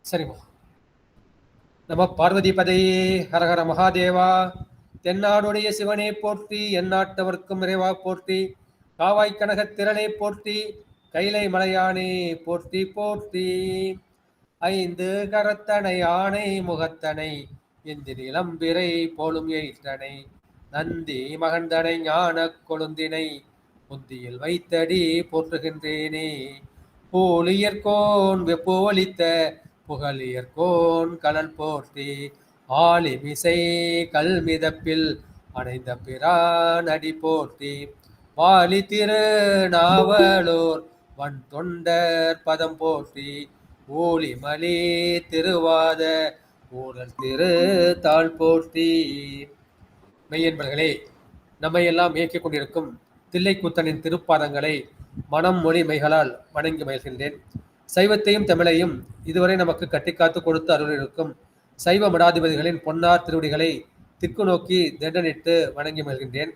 சரிம்மா. நம பார்வதிபதையே ஹரஹர மகாதேவா. தென்னாடுடைய சிவனே போற்றி, எந்நாட்டவர்க்கும் இறைவா போற்றி, காவாய் கனகத் திரளே போற்றி, கைலை மலையானே போற்றி போற்றி. ஐந்து கரத்தனை ஆணை முகத்தனை, இந்தி நிலம்பிரை போலும் எயிற்றனை, நந்தி மகந்தனை ஞான கொழுந்தினை, புந்தியில் வைத்தடி போற்றுகின்றேனே. போலியர்கோன் வெப்போலித்த புகழியர்கோன் கடல் போற்றி, ஆலிமிசை கல்மிதப்பில் அணைந்த பிரான் அடி போற்றி, வாலி திரு நாவலூர் வன் தொண்டர் பதம் போற்றி, ஊழிமலி திருவாத ஊரல் திரு தாழ் போற்றி. மெய்யன்பர்களே, நம்மையெல்லாம் இயக்கிக் கொண்டிருக்கும் தில்லைக்கூத்தனின் திருப்பாதங்களை மனம் மொழி மைகளால் வணங்கி மகிழ்கின்றேன். சைவத்தையும் தமிழையும் இதுவரை நமக்கு கட்டிக்காத்து கொடுத்து அருளிருக்கும் சைவ மடாதிபதிகளின் பொன்னார் திருவடிகளை திக்கு நோக்கி தண்டனிட்டு வணங்கி மகிழ்கின்றேன்.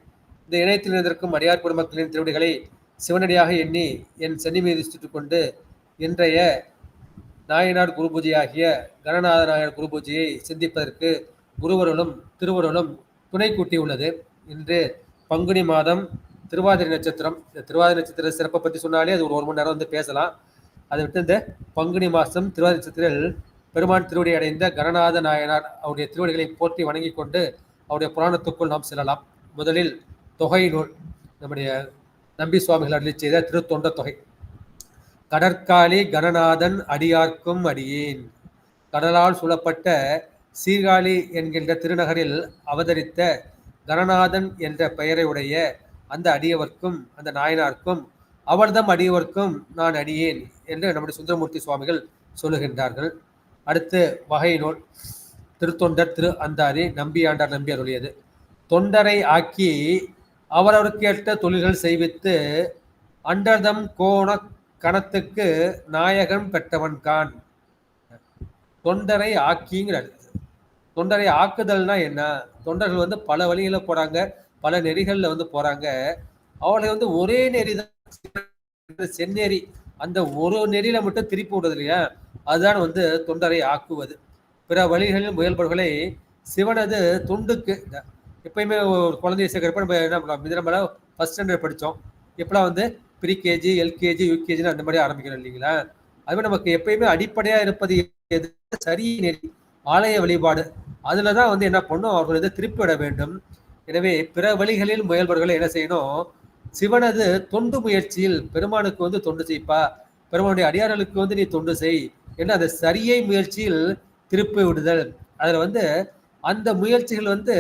இந்த இணையத்தில் இருந்திருக்கும் அடியார் குடும்பங்களின் திருவடிகளை சிவனடியாக எண்ணி என் சென்னி மீது சுட்டுக் கொண்டு இன்றைய நாயனார் குரு பூஜையாகிய கணநாத நாயனார் குரு பூஜையை சிந்திப்பதற்கு குருவருளும் திருவருளும் துணை கூட்டியுள்ளது. இன்று பங்குனி மாதம் திருவாதிரை நட்சத்திரம். இந்த திருவாதிரை நட்சத்திர சிறப்பை பற்றி சொன்னாலே அது ஒரு மணி நேரம் வந்து பேசலாம். அதை விட்டு இந்த பங்குனி மாதம் திருவாதிரை நட்சத்திரத்தில் பெருமான் திருவடி அடைந்த கணநாத நாயனார் அவருடைய திருவடிகளை போற்றி வணங்கி கொண்டு அவருடைய புராணத்துக்குள் நாம் செல்லலாம். முதலில் தொகை நூல், நம்முடைய நம்பி சுவாமிகள் அருளி செய்த திருத்தொண்ட தொகை. கடற்காலி கணநாதன் அடியார்க்கும் அடியேன். கடலால் சூழப்பட்ட சீர்காழி என்கின்ற திருநகரில் அவதரித்த கணநாதன் என்ற பெயரை உடைய அந்த அடியவர்க்கும் அந்த நாயனார்க்கும் அவர்தம் அடியவர்க்கும் நான் அடியேன் என்று நம்முடைய சுந்தரமூர்த்தி சுவாமிகள் சொல்லுகின்றார்கள். அடுத்து வகை நூல், திருத்தொண்டர் திரு அந்தாதி நம்பியாண்டார் நம்பி அருளியது. தொண்டரை ஆக்கி அவரவருக்கு ஏற்ற தொழில்கள் செய்வித்து அண்டர்தம் கோண கணத்துக்கு நாயகன் பெற்றவன் கான். தொண்டரை ஆக்கிங்கிறார். தொண்டரை ஆக்குதல்னா என்ன? தொண்டர்கள் வந்து பல வழியில போறாங்க, பல நெறிகள்ல வந்து போறாங்க. அவளை வந்து ஒரே நெறி தான், செந்நெறி, அந்த ஒரு நெறியில மட்டும் திருப்பி விடுறது இல்லையா, அதுதான் வந்து தொண்டரை ஆக்குவது. பிற வழிகளில் முயல்பவர்களை சிவனது தொண்டுக்கு, எப்பயுமே ஒரு குழந்தைய சேர்க்கிறப்ப நம்ம என்ன பண்ணலாம், மிதனமலை ஃபர்ஸ்ட் ஸ்டாண்டர்ட் படித்தோம், இப்பெல்லாம் வந்து ப்ரீகேஜி எல்கேஜி யூகேஜின்னு அந்த மாதிரி ஆரம்பிக்கிறோம் இல்லைங்களா. அதுமாதிரி நமக்கு எப்பயுமே அடிப்படையாக இருப்பது எது? சரி நெறி, ஆலய வழிபாடு. அதில் தான் வந்து என்ன பண்ணும், அவர்கள் இதை திருப்பி விட வேண்டும். எனவே பிற வழிகளில் முயல்பவர்களை என்ன செய்யணும், சிவனது தொண்டு முயற்சியில் பெருமானுக்கு வந்து தொண்டு செய்ப்பா, பெருமானுடைய அடியார்களுக்கு வந்து நீ தொண்டு செய் என்று அந்த சரியை முயற்சியில் திருப்பி விடுதல். அதில் வந்து அந்த முயற்சிகள் வந்து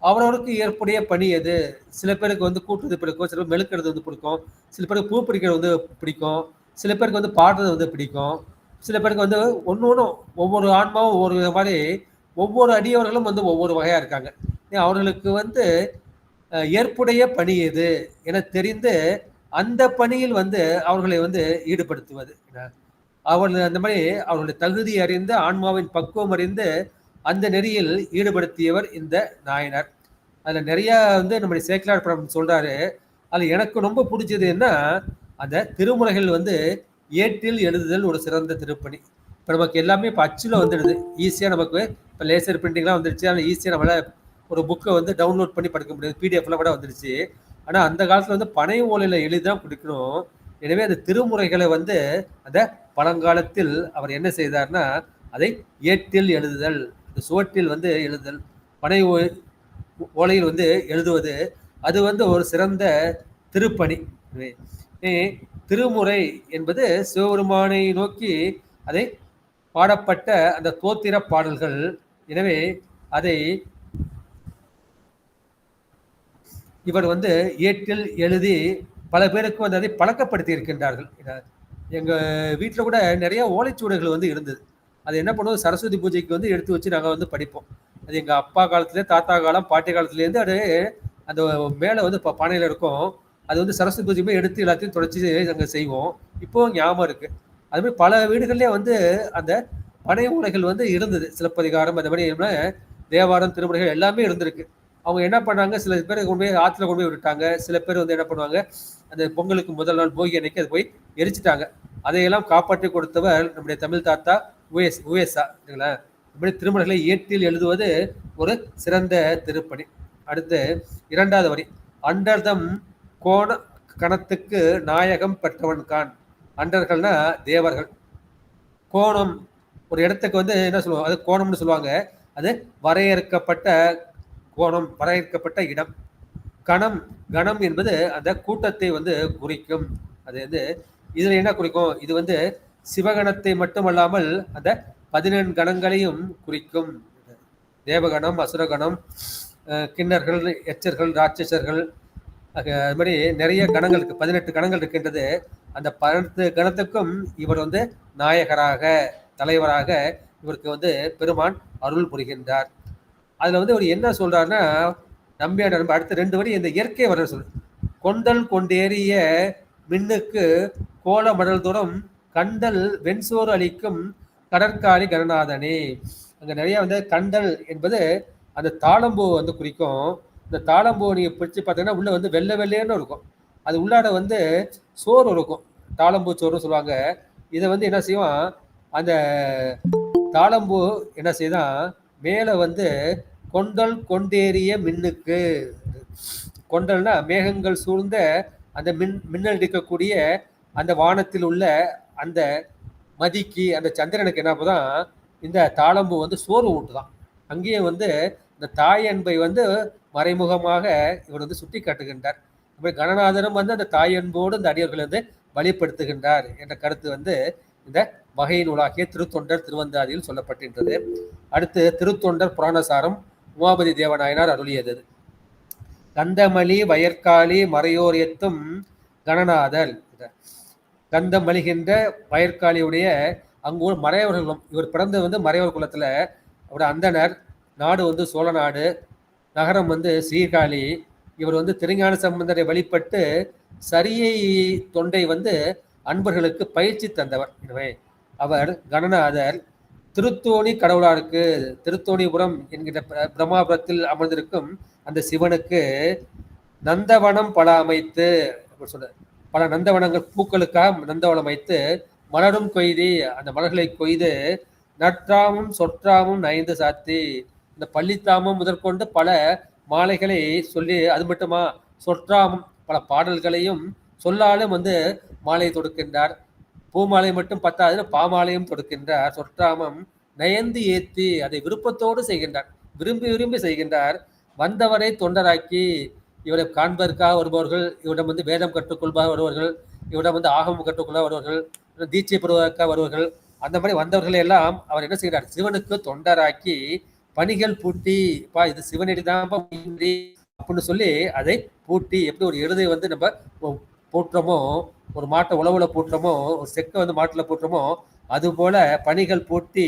அவரவருக்கு ஏற்புடைய பணி எது. சில பேருக்கு வந்து கூட்டுறது பிடிக்கும், சில பேர் மெழுக்கிறது வந்து பிடிக்கும், சில பேருக்கு பூ பிடிக்கிறது வந்து பிடிக்கும், சில பேருக்கு வந்து பாடுறது வந்து பிடிக்கும், சில பேருக்கு வந்து ஒன்றும் ஒவ்வொரு ஆன்மாவும் ஒவ்வொரு மாதிரி, ஒவ்வொரு அடியவர்களும் வந்து ஒவ்வொரு வகையாக இருக்காங்க. அவர்களுக்கு வந்து ஏற்புடைய பணி எது என தெரிந்து அந்த பணியில் வந்து அவர்களை வந்து ஈடுபடுத்துவது. அவர்கள் அந்த மாதிரி அவர்களுடைய தகுதி அறிந்து ஆன்மாவின் பக்குவம் அறிந்து அந்த நெறியில் ஈடுபடுத்தியவர் இந்த நாயனார். அதில் நிறைய வந்து நம்முடைய சேக்கிழார் படம் சொல்றாரு. அது எனக்கு ரொம்ப பிடிச்சது என்ன, அந்த திருமுறைகள் வந்து ஏட்டில் எழுதுதல் ஒரு சிறந்த திருப்பணி. இப்போ நமக்கு எல்லாமே இப்போ அச்சில் வந்துடுது ஈஸியாக, நமக்கு இப்போ லேசர் பிரிண்டிங்லாம் வந்துடுச்சு, ஆனால் ஈஸியாக நம்மளால் ஒரு புக்கை வந்து டவுன்லோட் பண்ணி படிக்க முடியாது, பிடிஎஃப்லாம் கூட வந்துடுச்சு. ஆனால் அந்த காலத்தில் வந்து பனை ஓலையில் எழுதி தான் பிடிக்கணும். எனவே அந்த திருமுறைகளை வந்து அந்த பழங்காலத்தில் அவர் என்ன செய்தார்னா, அதை ஏட்டில் எழுதுதல், அந்த சுவற்றில் வந்து எழுதுதல், பனை ஓலையில் வந்து எழுதுவது, அது வந்து ஒரு சிறந்த திருப்பணி. திருமுறை என்பது சிவபெருமானை நோக்கி அதை பாடப்பட்ட அந்த தோத்திர பாடல்கள். எனவே அதை இவர் வந்து ஏட்டில் எழுதி பல பேருக்கு வந்து அதை பழக்கப்படுத்தி இருக்கின்றார்கள். எங்கள் வீட்டில் கூட நிறைய ஓலைச்சுவடுகள் வந்து இருந்தது. அது என்ன பண்ணுவோம், சரஸ்வதி பூஜைக்கு வந்து எடுத்து வச்சு நாங்கள் வந்து படிப்போம். அது எங்கள் அப்பா காலத்துலேயே, தாத்தா காலம், பாட்டி காலத்துலேருந்து அது அந்த மேலே வந்து இப்போ பானையில் இருக்கும். அது வந்து சரஸ்வதி பூஜைக்குமே எடுத்து எல்லாத்தையும் தொடச்சி நாங்கள் செய்வோம். இப்போவும் ஞாபகம் இருக்குது. அதுமாதிரி பல வீடுகள்லேயே வந்து அந்த பனை ஓலைகள் வந்து இருந்தது. சிலப்பதிகாரம், அந்த மாதிரி தேவாரம், திருமுறைகள் எல்லாமே இருந்திருக்கு. அவங்க என்ன பண்ணாங்க, சில பேர் கொண்டு போய் ஆற்றுல கொண்டு போய் விட்டுட்டாங்க. சில பேர் வந்து என்ன பண்ணுவாங்க, அந்த பொங்கலுக்கு முதல் நாள் போகி அன்னைக்கு அதை போய் எரிச்சிட்டாங்க. அதையெல்லாம் காப்பாற்றி கொடுத்தவர் நம்முடைய தமிழ் தாத்தா உவேசா சரிங்களா. இப்படி திருமணங்களை ஏட்டில் எழுதுவது ஒரு சிறந்த திருப்பணி. அடுத்து 2வது வரி, அண்டர்தம் கோண கணத்துக்கு நாயகம் பெற்றவன் கான். அண்டர்கள்னா தேவர்கள். கோணம் ஒரு இடத்துக்கு வந்து என்ன சொல்லுவாங்க, அது கோணம்னு சொல்லுவாங்க. அது வரையறுக்கப்பட்ட கோணம், வரையறுக்கப்பட்ட இடம். கணம் கணம் என்பது அந்த கூட்டத்தை வந்து குறிக்கும். அது வந்து இதுல என்ன குறிக்கும், இது வந்து சிவகணத்தை மட்டுமல்லாமல் அந்த 14 கணங்களையும் குறிக்கும். தேவகணம், அசுரகணம், கிண்ணர்கள், எச்சர்கள், ராட்சசர்கள், அது மாதிரி நிறைய கணங்கள் இருக்கு. 18 கணங்கள் இருக்கின்றது. அந்த 18 கணத்துக்கும் இவர் வந்து நாயகராக, தலைவராக இவருக்கு வந்து பெருமான் அருள் புரிகின்றார். அதுல வந்து அவர் என்ன சொல்றாருன்னா, நம்பியார் அடுத்த 2 வரி இந்த இயற்கை வர சொல்லு. கொண்டல் கொண்டேறிய மின்னுக்கு கோல மடல் தூரம் கண்டல் வெண்சோறு அளிக்கும் கடற்காரி கணநாதனே. அங்க நிறைய வந்து கண்டல் என்பது அந்த தாளம்பூ வந்து குறிக்கும். இந்த தாளம்பூ நீங்க பிடிச்சு பார்த்தீங்கன்னா உள்ள வந்து வெள்ளை வெள்ளையன்னு இருக்கும். அது உள்ளாட வந்து சோறு இருக்கும், தாளம்பூ சோறுன்னு சொல்லுவாங்க. இதை வந்து என்ன செய்வான், அந்த தாளம்பூ என்ன செய்தான், மேலே வந்து கொண்டல் கொண்டேறிய மின்னுக்கு, கொண்டல்னா மேகங்கள் சூழ்ந்த அந்த மின்னல் அடிக்கக்கூடிய அந்த வானத்தில் உள்ள அந்த மதிக்கு, அந்த சந்திரனுக்கு என்ன போதான் இந்த தாளம்பூ வந்து சோறு ஊட்டுதான். அங்கேயே வந்து இந்த தாய் அன்பை வந்து மறைமுகமாக இவர் வந்து சுட்டி காட்டுகின்றார். கணநாதனும் வந்து அந்த தாய் அன்போடு இந்த அடியவர்கள் வந்து வழிப்படுத்துகின்றார் என்ற கருத்து வந்து இந்த வகை நூலாகிய திருத்தொண்டர் திருவந்தாதியில் சொல்லப்பட்டிருந்தது. அடுத்து திருத்தொண்டர் புராணசாரம் உமாபதி தேவநாயனார் அருளியது. கந்தமலி வயற்காலி மறையோர் எத்தும் கணநாதர். கந்தம் மலிகின்ற வயற்காலியுடைய அங்கு மறையவர்களும், இவர் பிறந்தது வந்து மறையவர் குலத்துல. அவருடைய அந்தனர், நாடு வந்து சோழ நாடு, நகரம் வந்து சீர்காழி. இவர் வந்து திருஞான சம்பந்தரை வழிபட்டு சரியை தொண்டை வந்து அன்பர்களுக்கு பயிற்சி தந்தவர். எனவே அவர் கணநாதர். திருத்தோணி கடவுளாருக்கு, திருத்தோணிபுரம் என்கிற பிரம்மாபுரத்தில் அமர்ந்திருக்கும் அந்த சிவனுக்கு நந்தவனம் பல அமைத்து சொல்ற, பல நந்தவனங்கள் பூக்களுக்காக நந்தவனம் வைத்து மலரும் கொய்தி, அந்த மலர்களை கொய்து நற்றாமும் சொற்றாமும் நைந்து சாத்தி, இந்த பள்ளித்தாமும் முதற்கொண்டு பல மாலைகளை சொல்லி, அது மட்டுமா சொற்றாமும் பல பாடல்களையும் சொல்லாலும் வந்து மாலை தொடுக்கின்றார். பூமாலை மட்டும் பத்தாது, பாமாலையும் தொடுக்கின்றார். சொற்றாமம் நயந்து ஏத்தி, அதை விருப்பத்தோடு செய்கின்றார், விரும்பி விரும்பி செய்கின்றார். வந்தவரை தொண்டராக்கி, இவரை காண்பதற்காக வருபவர்கள், இவரிடம் வந்து வேதம் கற்றுக்கொள்பாக வருவார்கள், இவரிடம் வந்து ஆகமம் கற்றுக்கொள்ள வருவார்கள், தீட்சை பெறுவதற்காக வருவார்கள். அந்த மாதிரி வந்தவர்களை எல்லாம் அவர் என்ன செய்கிறார், சிவனுக்கு தொண்டராக்கி பணிகள் பூட்டி, பா இது சிவனடி தான் அப்படின்னு சொல்லி அதை பூட்டி, எப்படி ஒரு எருதை வந்து நம்ம போற்றமோ, ஒரு மாட்டை உழவுல போட்டுறமோ, ஒரு செக்கை வந்து மாட்டுல போட்டுறமோ, அது போல பணிகள் பூட்டி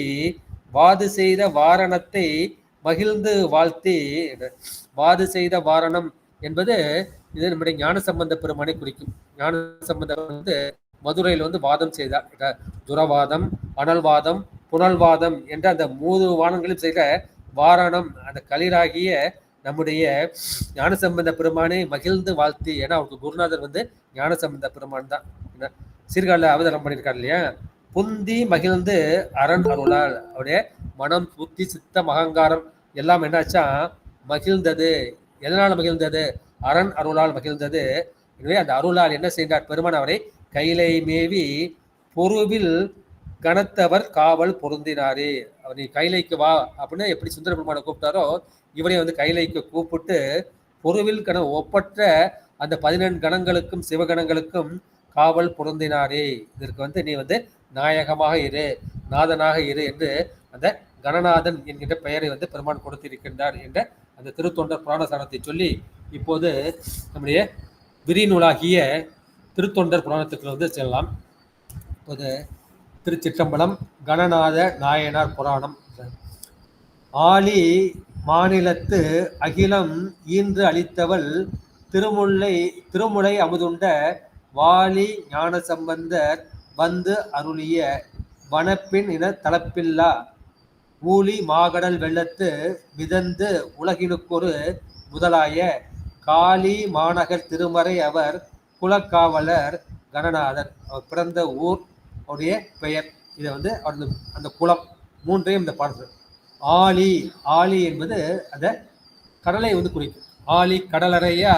வாது செய்த வாரணத்தை மகிழ்ந்து வாழ்த்தி. வாது செய்த வாரணம் என்பது இது நம்முடைய ஞான சம்பந்த பெருமானை குறிக்கும். ஞான சம்பந்தர் வந்து மதுரையில் வந்து வாதம் செய்தார். துரவாதம், அனல்வாதம், புனல்வாதம் என்ற அந்த 3 வாதங்களும் செய்த வாரணம், அந்த களிராகிய நம்முடைய ஞான சம்பந்த பெருமானை மகிழ்ந்து வாழ்த்தி. ஏன்னா அவருக்கு குருநாதர் வந்து ஞான சம்பந்த பெருமான் தான். சீர்காழில் அவதாரம் பண்ணியிருக்காரு இல்லையா. புந்தி மகிழ்ந்து அரண் அருளால், அவருடைய மனம், புத்தி, சித்தம், அகங்காரம் எல்லாம் என்னாச்சா மகிழ்ந்தது. எதனால் மகிழ்ந்தது? அரண் அருளால் மகிழ்ந்தது. எனவே அந்த அருளால் என்ன செய்தார் பெருமான், அவரை கையிலை மேவி பொருவில் கனத்தவர் காவல் பொருந்தினாரே. அவர் நீ கைலைக்கு வா அப்படின்னு எப்படி சுந்தர பெருமானை கூப்பிட்டாரோ, இவரையும் வந்து கைலைக்கு கூப்பிட்டு பொருவில் கண ஒப்பற்ற அந்த 14 கணங்களுக்கும் சிவகணங்களுக்கும் காவல் பொருந்தினாரே. இதற்கு வந்து நீ வந்து நாயகமாக இரு, நாதனாக இரு என்று அந்த கணநாதன் என்கின்ற பெயரை வந்து பெருமான் கொடுத்திருக்கின்றார் என்ற அந்த திருத்தொண்டர் புராணசாரத்தை சொல்லி, இப்போது நம்முடைய விரிநூலாகிய திருத்தொண்டர் புராணத்துக்கு வந்து செல்லலாம். இப்போது திருச்சிற்றம்பலம் கணநாத நாயனார் புராணம். ஆலி மாநிலத்து அகிலம் ஈன்று அளித்தவள் திருமுலை அமுதுண்ட வாலி ஞான சம்பந்தர் வந்து அருளிய வனப்பின் இன தளப்பில்லா ஊழி மாகடல் வெள்ளத்து மிதந்து உலகினுக்கொரு முதலாய காளி மாநகர் திருமறை அவர் குலக்காவலர் கணநாதர். அவர் பிறந்த ஊர், அவருடைய பெயர் இதை வந்து அந்த அந்த குளம் மூன்றையும் இந்த பாடல். ஆழி, ஆழி என்பது அந்த கடலை வந்து குறிக்கும். ஆழி கடலறையா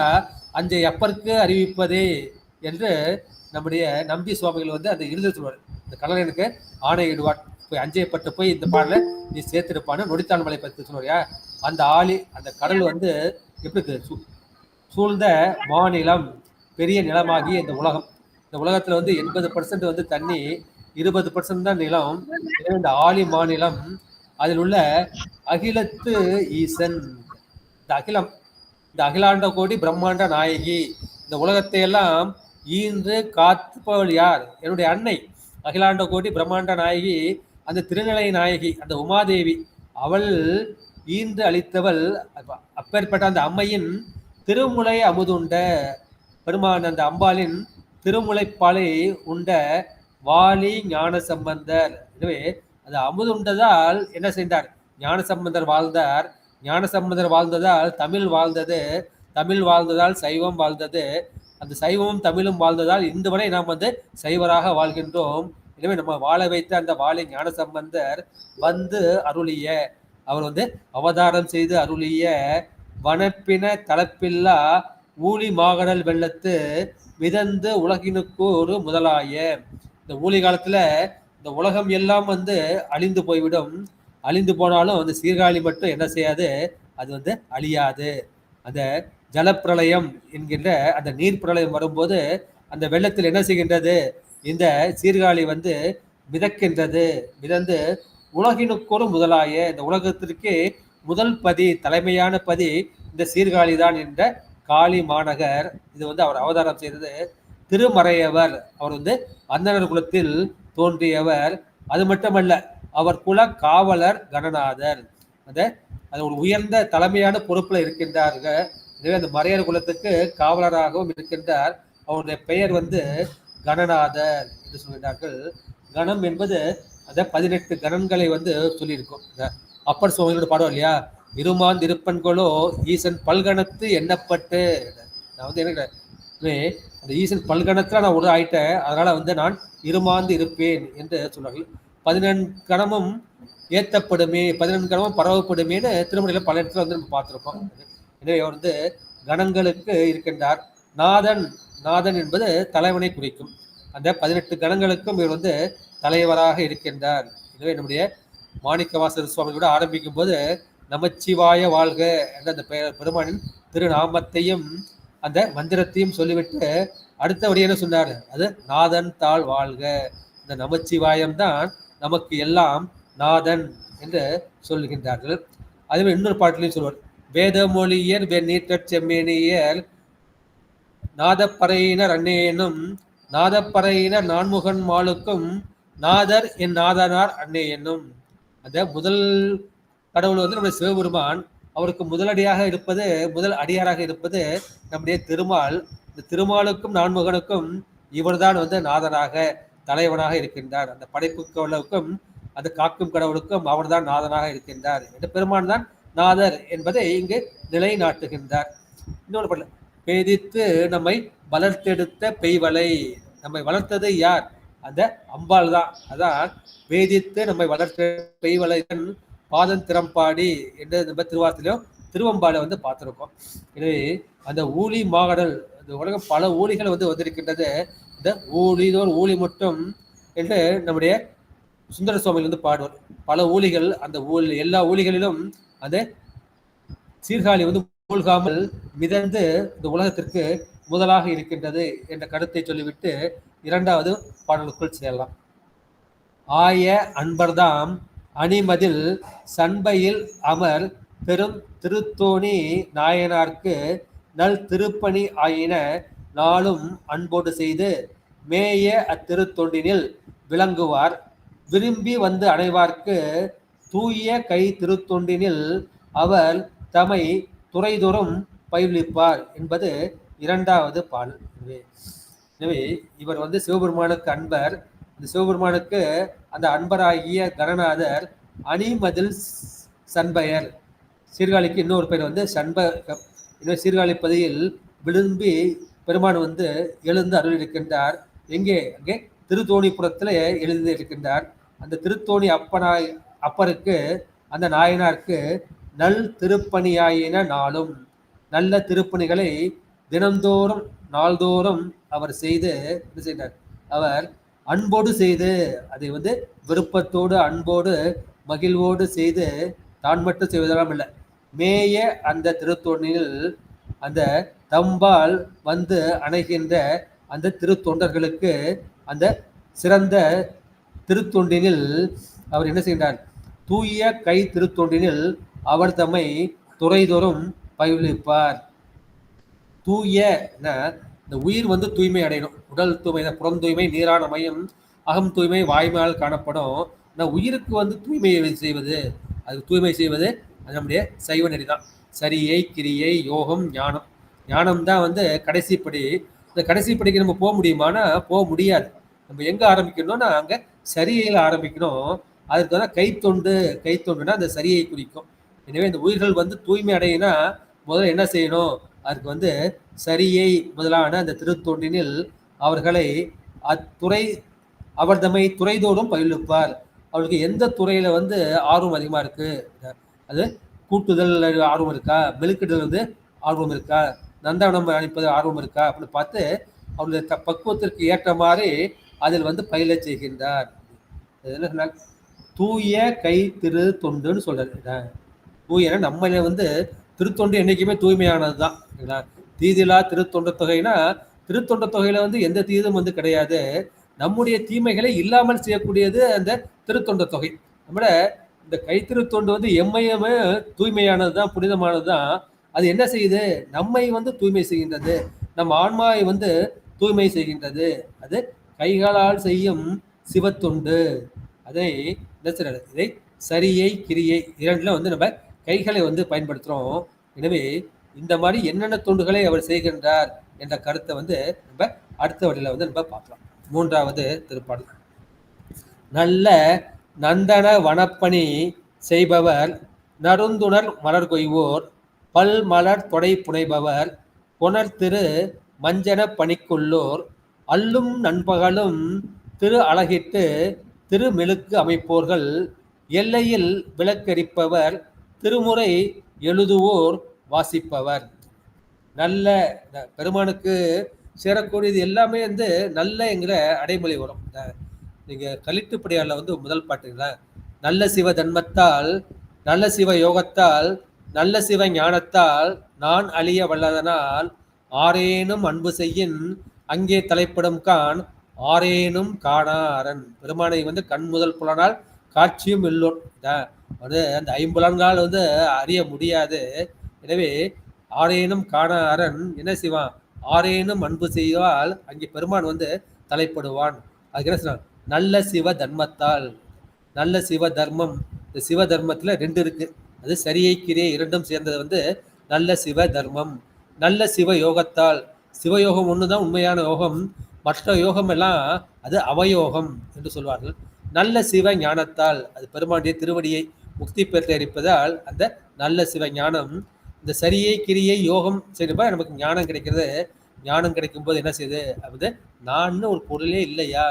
அஞ்சை அப்பருக்கு அறிவிப்பதே என்று நம்முடைய நம்பி சுவாமிகள் வந்து அந்த எழுத சொல்வார். இந்த கடலை எனக்கு ஆணையிடுவார், போய் அஞ்சையப்பட்டு போய் இந்த பாடலை நீ சேர்த்திருப்பான்னு நொடித்தான் மலை பற்றி சொல்வாரியா. அந்த ஆழி அந்த கடல் வந்து எப்படி இருக்கு, சூழ்ந்த மாநிலம், பெரிய நிலமாகிய இந்த உலகம். இந்த உலகத்துல வந்து 80% வந்து தண்ணி, 20% தான் நிலம். எனவே இந்த ஆழி மாநிலம், அதில் உள்ள அகிலத்து ஈசன், இந்த அகிலம், இந்த அகிலாண்ட கோடி பிரம்மாண்ட நாயகி, இந்த உலகத்தை எல்லாம் ஈன்று காத்துப்பவள் யார்? என்னுடைய அன்னை அகிலாண்ட கோடி பிரம்மாண்ட நாயகி, அந்த திருநிலை நாயகி, அந்த உமாதேவி. அவள் ஈன்று அளித்தவள். அப்பேற்பட்ட அந்த அம்மையின் திருமுலை அமுதுண்ட பெருமான், அந்த அம்பாளின் திருமுலைப்பாலை உண்ட வாலி ஞான சம்பந்தர். எனவே அது அமுதுண்டதால் என்ன செய்தார்? ஞான சம்பந்தர் வாழ்ந்தார். ஞான சம்பந்தர் வாழ்ந்ததால் தமிழ் வாழ்ந்தது. தமிழ் வாழ்ந்ததால் சைவம் வாழ்ந்தது. அந்த சைவமும் தமிழும் வாழ்ந்ததால் இன்று வரை நாம் வந்து சைவராக வாழ்கின்றோம். எனவே நம்ம வாழ வைத்த அந்த வாலி ஞான சம்பந்தர் வந்து அருளிய, அவர் வந்து அவதாரம் செய்து அருளிய வனப்பின தளப்பில்லா ஊழி மாகடல் வெள்ளத்து மிதந்து உலகினுக்கு ஒரு முதலாய. இந்த ஊழி காலத்துல இந்த உலகம் எல்லாம் வந்து அழிந்து போய்விடும். அழிந்து போனாலும் அந்த சீர்காழி மட்டும் என்ன செய்யாது, அது வந்து அழியாது. அந்த ஜலப்பிரளயம் என்கின்ற அந்த நீர் பிரளயம் வரும்போது அந்த வெள்ளத்தில் என்ன செய்கின்றது, இந்த சீர்காழி வந்து மிதக்கின்றது. மிதந்து உலகினுக்கொரு முதலாய, இந்த உலகத்திற்கு முதல் பதி, தலைமையான பதி இந்த சீர்காழி தான் என்ற காளி மாநகர். இது வந்து அவர் அவதாரம் செய்தது. திருமறையவர், அவர் வந்து அந்தனர் குலத்தில் தோன்றியவர். அது மட்டுமல்ல, அவர் குல காவலர் கணநாதர். அது ஒரு உயர்ந்த தலைமையான பொறுப்புல இருக்கின்றார்கள். எனவே அந்த மறையர் குலத்துக்கு காவலராகவும் இருக்கின்றார். அவருடைய பெயர் வந்து கணநாதர் என்று சொல்கிறார்கள். கணம் என்பது அந்த 18 கணங்களை வந்து சொல்லியிருக்கும். அப்பர் சுவாமிகளோட பாடம் இல்லையா, இருமாந்து இருப்பன்களோ ஈசன் பல்கணத்து எண்ணப்பட்டு. நான் வந்து என்ன அந்த ஈசன் பல்கணத்துல நான் ஒரு ஆயிட்டேன், அதனால வந்து நான் இருமாந்து இருப்பேன் என்று சொல்றார்கள். 14 கணமும் ஏத்தப்படுமே, 14 கணமும் பரவப்படுமேன்னு திருமணியில பல இடத்துல வந்து நம்ம பார்த்திருக்கோம். எனவே அவர் வந்து கணங்களுக்கு இருக்கின்றார். நாதன், நாதன் என்பது தலைவனை குறிக்கும். அந்த 18 கணங்களுக்கும் இவர் வந்து தலைவராக இருக்கின்றார். எனவே நம்முடைய மாணிக்கவாசகர் சுவாமி கூட ஆரம்பிக்கும் போது நமச்சிவாய வாழ்க என்ற அந்த பெருமானின் திருநாமத்தையும் அந்த மந்திரத்தையும் சொல்லிவிட்டு அடுத்தபடி என்ன சொன்னார், அது நாதன் தாழ் வாழ்க. இந்த நமச்சிவாயம் தான் நமக்கு எல்லாம் நாதன் என்று சொல்லுகின்றார்கள். அதுவே இன்னொரு பாட்டிலையும் சொல்வார், வேதமொழியர் வெண்ணீற்றச் செம்மேனியர் நாதப்பறையினர் அன்னேனும் நாதப்பறையினர் நான்முகன் மாலுக்கும் நாதர் என் நாதனார் அன்னே என்னும். அந்த முதல் கடவுள் வந்து நம்முடைய சிவபெருமான். அவருக்கு முதலடியாக இருப்பது, முதல் அடியாராக இருப்பது நம்முடைய திருமால். இந்த திருமாலுக்கும் நான்முகனுக்கும் இவர்தான் வந்து நாதனாக, தலைவனாக இருக்கின்றார். அந்த படைப்பு கடவுளுக்கும் அந்த காக்கும் கடவுளுக்கும் அவர்தான் நாதனாக இருக்கின்றார். இந்த பெருமான் தான் நாதர் என்பதை இங்கு நிலைநாட்டுகின்றார். இன்னொரு பாடல், பேதித்து நம்மை வளர்த்தெடுத்த பெய்வலை. நம்மை வளர்த்தது யார்? அந்த அம்பாள் தான். அதான் வேதித்து நம்மை வளர்த்த பெய்வலைதன் பாதம் திறம்பாடி என்று நம்ம திருவாரத்திலும் திருவம்பாலை வந்து பார்த்திருக்கோம். எனவே அந்த ஊழி மாகடல், அந்த உலகம் பல ஊழிகள் வந்து வந்திருக்கின்றது. இந்த ஊழிதோர் ஊழி மட்டும் என்று நம்முடைய சுந்தர சுவாமிகள் வந்து பாடுவார். பல ஊழிகள், அந்த எல்லா ஊழிகளிலும் அந்த சீர்காழி வந்து மூழ்காமல் மிதந்து இந்த உலகத்திற்கு முதலாக இருக்கின்றது என்ற கருத்தை சொல்லிவிட்டு இரண்டாவது பாடலுக்குள் செல்லலாம். ஆய அன்பர்தாம் அணிமதில் சண்பையில் அமர் பெரும் திருத்தோணி நாயனார்க்கு நல் திருப்பணி ஆயின நாளும் அன்போடு செய்து மேய அத்திருத்தொண்டினில் விளங்குவார் விரும்பி வந்து அடைவார்க்கு தூய கை திருத்தொண்டினில் அவர் தமை துறைதோறும் பயிர்விப்பார் என்பது இரண்டாவது பாடல். எனவே இவர் வந்து சிவபெருமானுக்கு அன்பர். இந்த சிவபெருமானுக்கு அந்த அன்பராகிய கணநாதர் அணிமதில் சண்பையர். சீர்காழிக்கு இன்னொரு பேர் வந்து சண்பகம். இன்னொரு சீர்காழி பதியில் விரும்பி பெருமான் வந்து எழுந்து அருள் இருக்கின்றார். எங்கே? அங்கே திருத்தோணிபுரத்தில் எழுந்து இருக்கின்றார். அந்த திருத்தோணி அப்பருக்கு அந்த நாயனாருக்கு நல் திருப்பணியாயின நாளும், நல்ல திருப்பணிகளை தினந்தோறும் நாள்தோறும் அவர் செய்து என்ன செய்தார், அவர் அன்போடு செய்து, அதை விருப்பத்தோடு அன்போடு மகிழ்வோடு செய்து, தான் மட்டும் செய்வதெல்லாம் இல்லை, மேய அந்த திருத்தொண்டில் அந்த தம்பால் அணைகின்ற அந்த திருத்தொண்டர்களுக்கு அந்த சிறந்த திருத்தொண்டினில் அவர் என்ன செய்கிறார், தூய கை திருத்தொண்டினில் அவர் தம்மை துறைதோறும் பயிர்விப்பார். தூய இந்த உயிர் தூய்மை அடையணும். உடல் தூய்மை, புறம் தூய்மை, நீரான மையம், அகம் தூய்மை, வாய்மையால் காணப்படும். உயிருக்கு தூய்மையை செய்வது, அது தூய்மை செய்வது அது நம்முடைய சைவ நெறி தான். சரியை, கிரியை, யோகம், ஞானம். ஞானம் தான் கடைசிப்படி. இந்த கடைசிப்படிக்கு நம்ம போக முடியுமானா போக முடியாது. நம்ம எங்க ஆரம்பிக்கணும்னா அங்க சரியையில் ஆரம்பிக்கணும். அதுக்கு தான் கைத்தொண்டுனா அந்த சரியை குறிக்கும். எனவே இந்த உயிர்கள் தூய்மை அடையினா முதல்ல என்ன செய்யணும், அதுக்கு சரியை முதலான அந்த திருத்தொண்டினில் அவர்களை அத்துறை அவர் தம்மை துறைதோறும் பயிலுப்பார். அவருக்கு எந்த துறையில ஆர்வம் அதிகமா இருக்கு, அது கூட்டுதல் ஆர்வம் இருக்கா, மெழுக்கிடுதல் ஆர்வம் இருக்கா, நந்தவனம் அனுப்பது ஆர்வம் இருக்கா அப்படின்னு பார்த்து அவருடைய பக்குவத்திற்கு ஏற்ற மாதிரி அதில் பயில செய்கின்றார். தூய கை திரு தொண்டுன்னு சொல்றாரு. தூயன நம்மள திருத்தொண்டு என்னைக்குமே தூய்மையானது தான். தீதிலா திருத்தொண்ட தொகைனா திருத்தொண்ட தொகையில எந்த தீதும் கிடையாது. நம்முடைய தீமைகளை இல்லாமல் செய்யக்கூடியது அந்த திருத்தொண்ட தொகை. நம்மள இந்த கைத்திருத்தொண்டு எம்மையுமே தூய்மையானது தான், புனிதமானது தான். அது என்ன செய்யுது, நம்மை தூய்மை செய்கின்றது, நம் ஆன்மாவை தூய்மை செய்கின்றது. அது கைகளால் செய்யும் சிவத்தொண்டு. அதை இதை சரியை, கிரியை இரண்டுல நம்ம கைகளை பயன்படுத்துறோம். எனவே இந்த மாதிரி என்னென்ன தொண்டுகளை அவர் செய்கின்றார் என்ற கருத்தை நம்ம அடுத்த வழியில நம்ம பார்க்கலாம். மூன்றாவது திருப்பாடல். நல்ல நந்தன வனப்பணி செய்பவர், நறுந்துணர் மலர் கொய்வோர், பல் மலர் தொடை புனைபவர், புனர் திரு மஞ்சன பணிக்குள்ளோர், அல்லும் நண்பகலும் திரு அழகிட்டு திருமெழுக்கு அமைப்போர்கள், எல்லையில் விளக்கரிப்பவர், திருமுறை எழுதுவோர், வாசிப்பவர். நல்ல பெருமானுக்கு சேரக்கூடியது எல்லாமே நல்ல என்கிற அடைமொழி வரும். நீங்க கலிட்டுப்படியால முதல் பாட்டுங்களா, நல்ல சிவ தன்மத்தால், நல்ல சிவ யோகத்தால், நல்ல சிவ ஞானத்தால் நான் அழிய வல்லதனால், ஆரேனும் அன்பு செய்யின் அங்கே தலைப்படும் கான், ஆரேனும் காணாரன். பெருமானை கண் முதல் புலனால் காட்சியும் இல்லோன். அந்த ஐம்புலன்கால் அறிய முடியாது. எனவே ஆரேனும் காணாரன் என்ன செய்வான், ஆரேனும் அன்பு செய்வால் அங்கே பெருமான் தலைப்படுவான். அதுக்கு என்ன சொன்னான், நல்ல சிவ தர்மத்தால். நல்ல சிவ தர்மம், இந்த சிவ தர்மத்துல ரெண்டு இருக்கு. அது சரியை கிரியை இரண்டும் சேர்ந்தது நல்ல சிவ தர்மம். நல்ல சிவ யோகத்தால், சிவயோகம் ஒண்ணுதான் உண்மையான யோகம், மற்ற யோகம் எல்லாம் அது அவயோகம் என்று சொல்வார்கள். நல்ல சிவ ஞானத்தால், அது பெருமானுடைய திருவடியை முக்தி பெற்று இருப்பதால் அந்த நல்ல சிவ ஞானம். இந்த சரியை கிரியை யோகம் செய்யப்ப நமக்கு ஞானம் கிடைக்கிறது. ஞானம் கிடைக்கும் போது என்ன செய்யுது, அது நான் ஒரு பொருளே இல்லையா,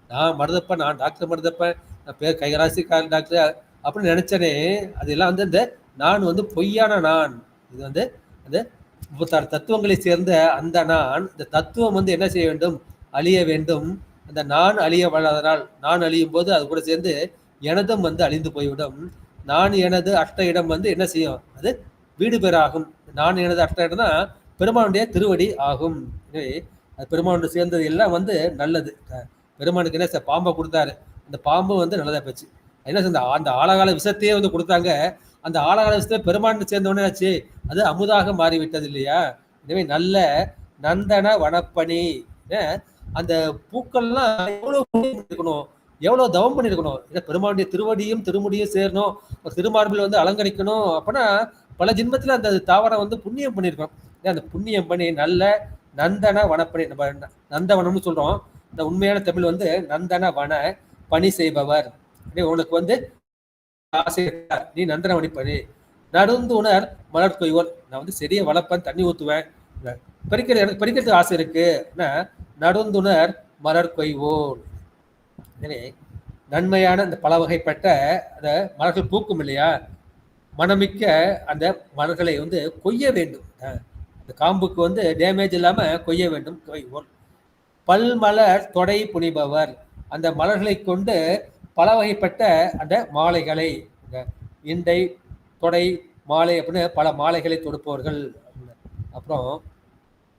நான் மருதப்ப, நான் டாக்டர் மருதப்ப, நான் பேர் கைராசிக்கார டாக்டர் அப்படின்னு நினைச்சனே, அதெல்லாம் இந்த நான் பொய்யான நான். இது அந்த 36 தத்துவங்களை சேர்ந்த அந்த நான். இந்த தத்துவம் என்ன செய்ய வேண்டும், அழிய வேண்டும். அந்த நான் அழிய வளர்ந்தனால், நான் அழியும் போது அது கூட சேர்ந்து எனதும் அழிந்து போய்விடும். நான் எனது அற்ற இடம் என்ன செய்யும், அது வீடு பேராகும். நான் எனது அற்ற இடம் தான் பெருமானுடைய திருவடி ஆகும். எனவே அது பெருமானோட சேர்ந்தது எல்லாம் நல்லது. பெருமானுக்கு என்ன பாம்பை கொடுத்தாரு, அந்த பாம்பு நல்லதா போச்சு. என்ன செஞ்ச, அந்த ஆழகால விஷத்தையே கொடுத்தாங்க. அந்த ஆழகால விஷயத்தை பெருமான் சேர்ந்தோடனே ஆச்சு, அது அமுதாக மாறிவிட்டது இல்லையா. எனவே நல்ல நந்தன வனப்பணி, அந்த பூக்கள்லாம் எவ்வளவு பண்ணிருக்கணும், எவ்வளவு தவம் பண்ணிருக்கணும். ஏன்னா பெருமானுடைய திருவடியும் திருமுடியும் சேரணும், ஒரு திருமார்பில் அலங்கரிக்கணும். அப்பனா பல ஜென்மத்துல அந்த தாவரம் புண்ணியம் பண்ணிருக்கணும். அந்த புண்ணியம் பண்ணி நல்ல நந்தன வனப்பணி, நம்ம நந்தவனம்னு சொல்றோம். இந்த உண்மையான தமிழ் நந்தன வன பணி செய்பவர். உனக்கு ஆசை, நீ நந்தன வனி பணி. நடுந்துணர் மலர் கொய்வோர், நான் செடியை வளர்ப்பேன், தண்ணி ஊத்துவேன், பறிக்கிறது எனக்கு பறிக்கிறதுக்கு ஆசை இருக்கு. நடுந்துணர் மலர் கொய்வோர். எனவே நன்மையான அந்த பல வகைப்பட்ட அந்த மலர்கள் பூக்கும் இல்லையா, மணமிக்க அந்த மலர்களை வந்து கொய்ய வேண்டும். அந்த காம்புக்கு வந்து டேமேஜ் இல்லாம கொய்ய வேண்டும். பல்மலர் தொடை புனிபவர், அந்த மலர்களை கொண்டு பல வகைப்பட்ட அந்த மாலைகளை, இந்த இண்டை, தொடை, மாலை அப்படின்னு பல மாலைகளை தொடுப்பவர்கள். அப்புறம்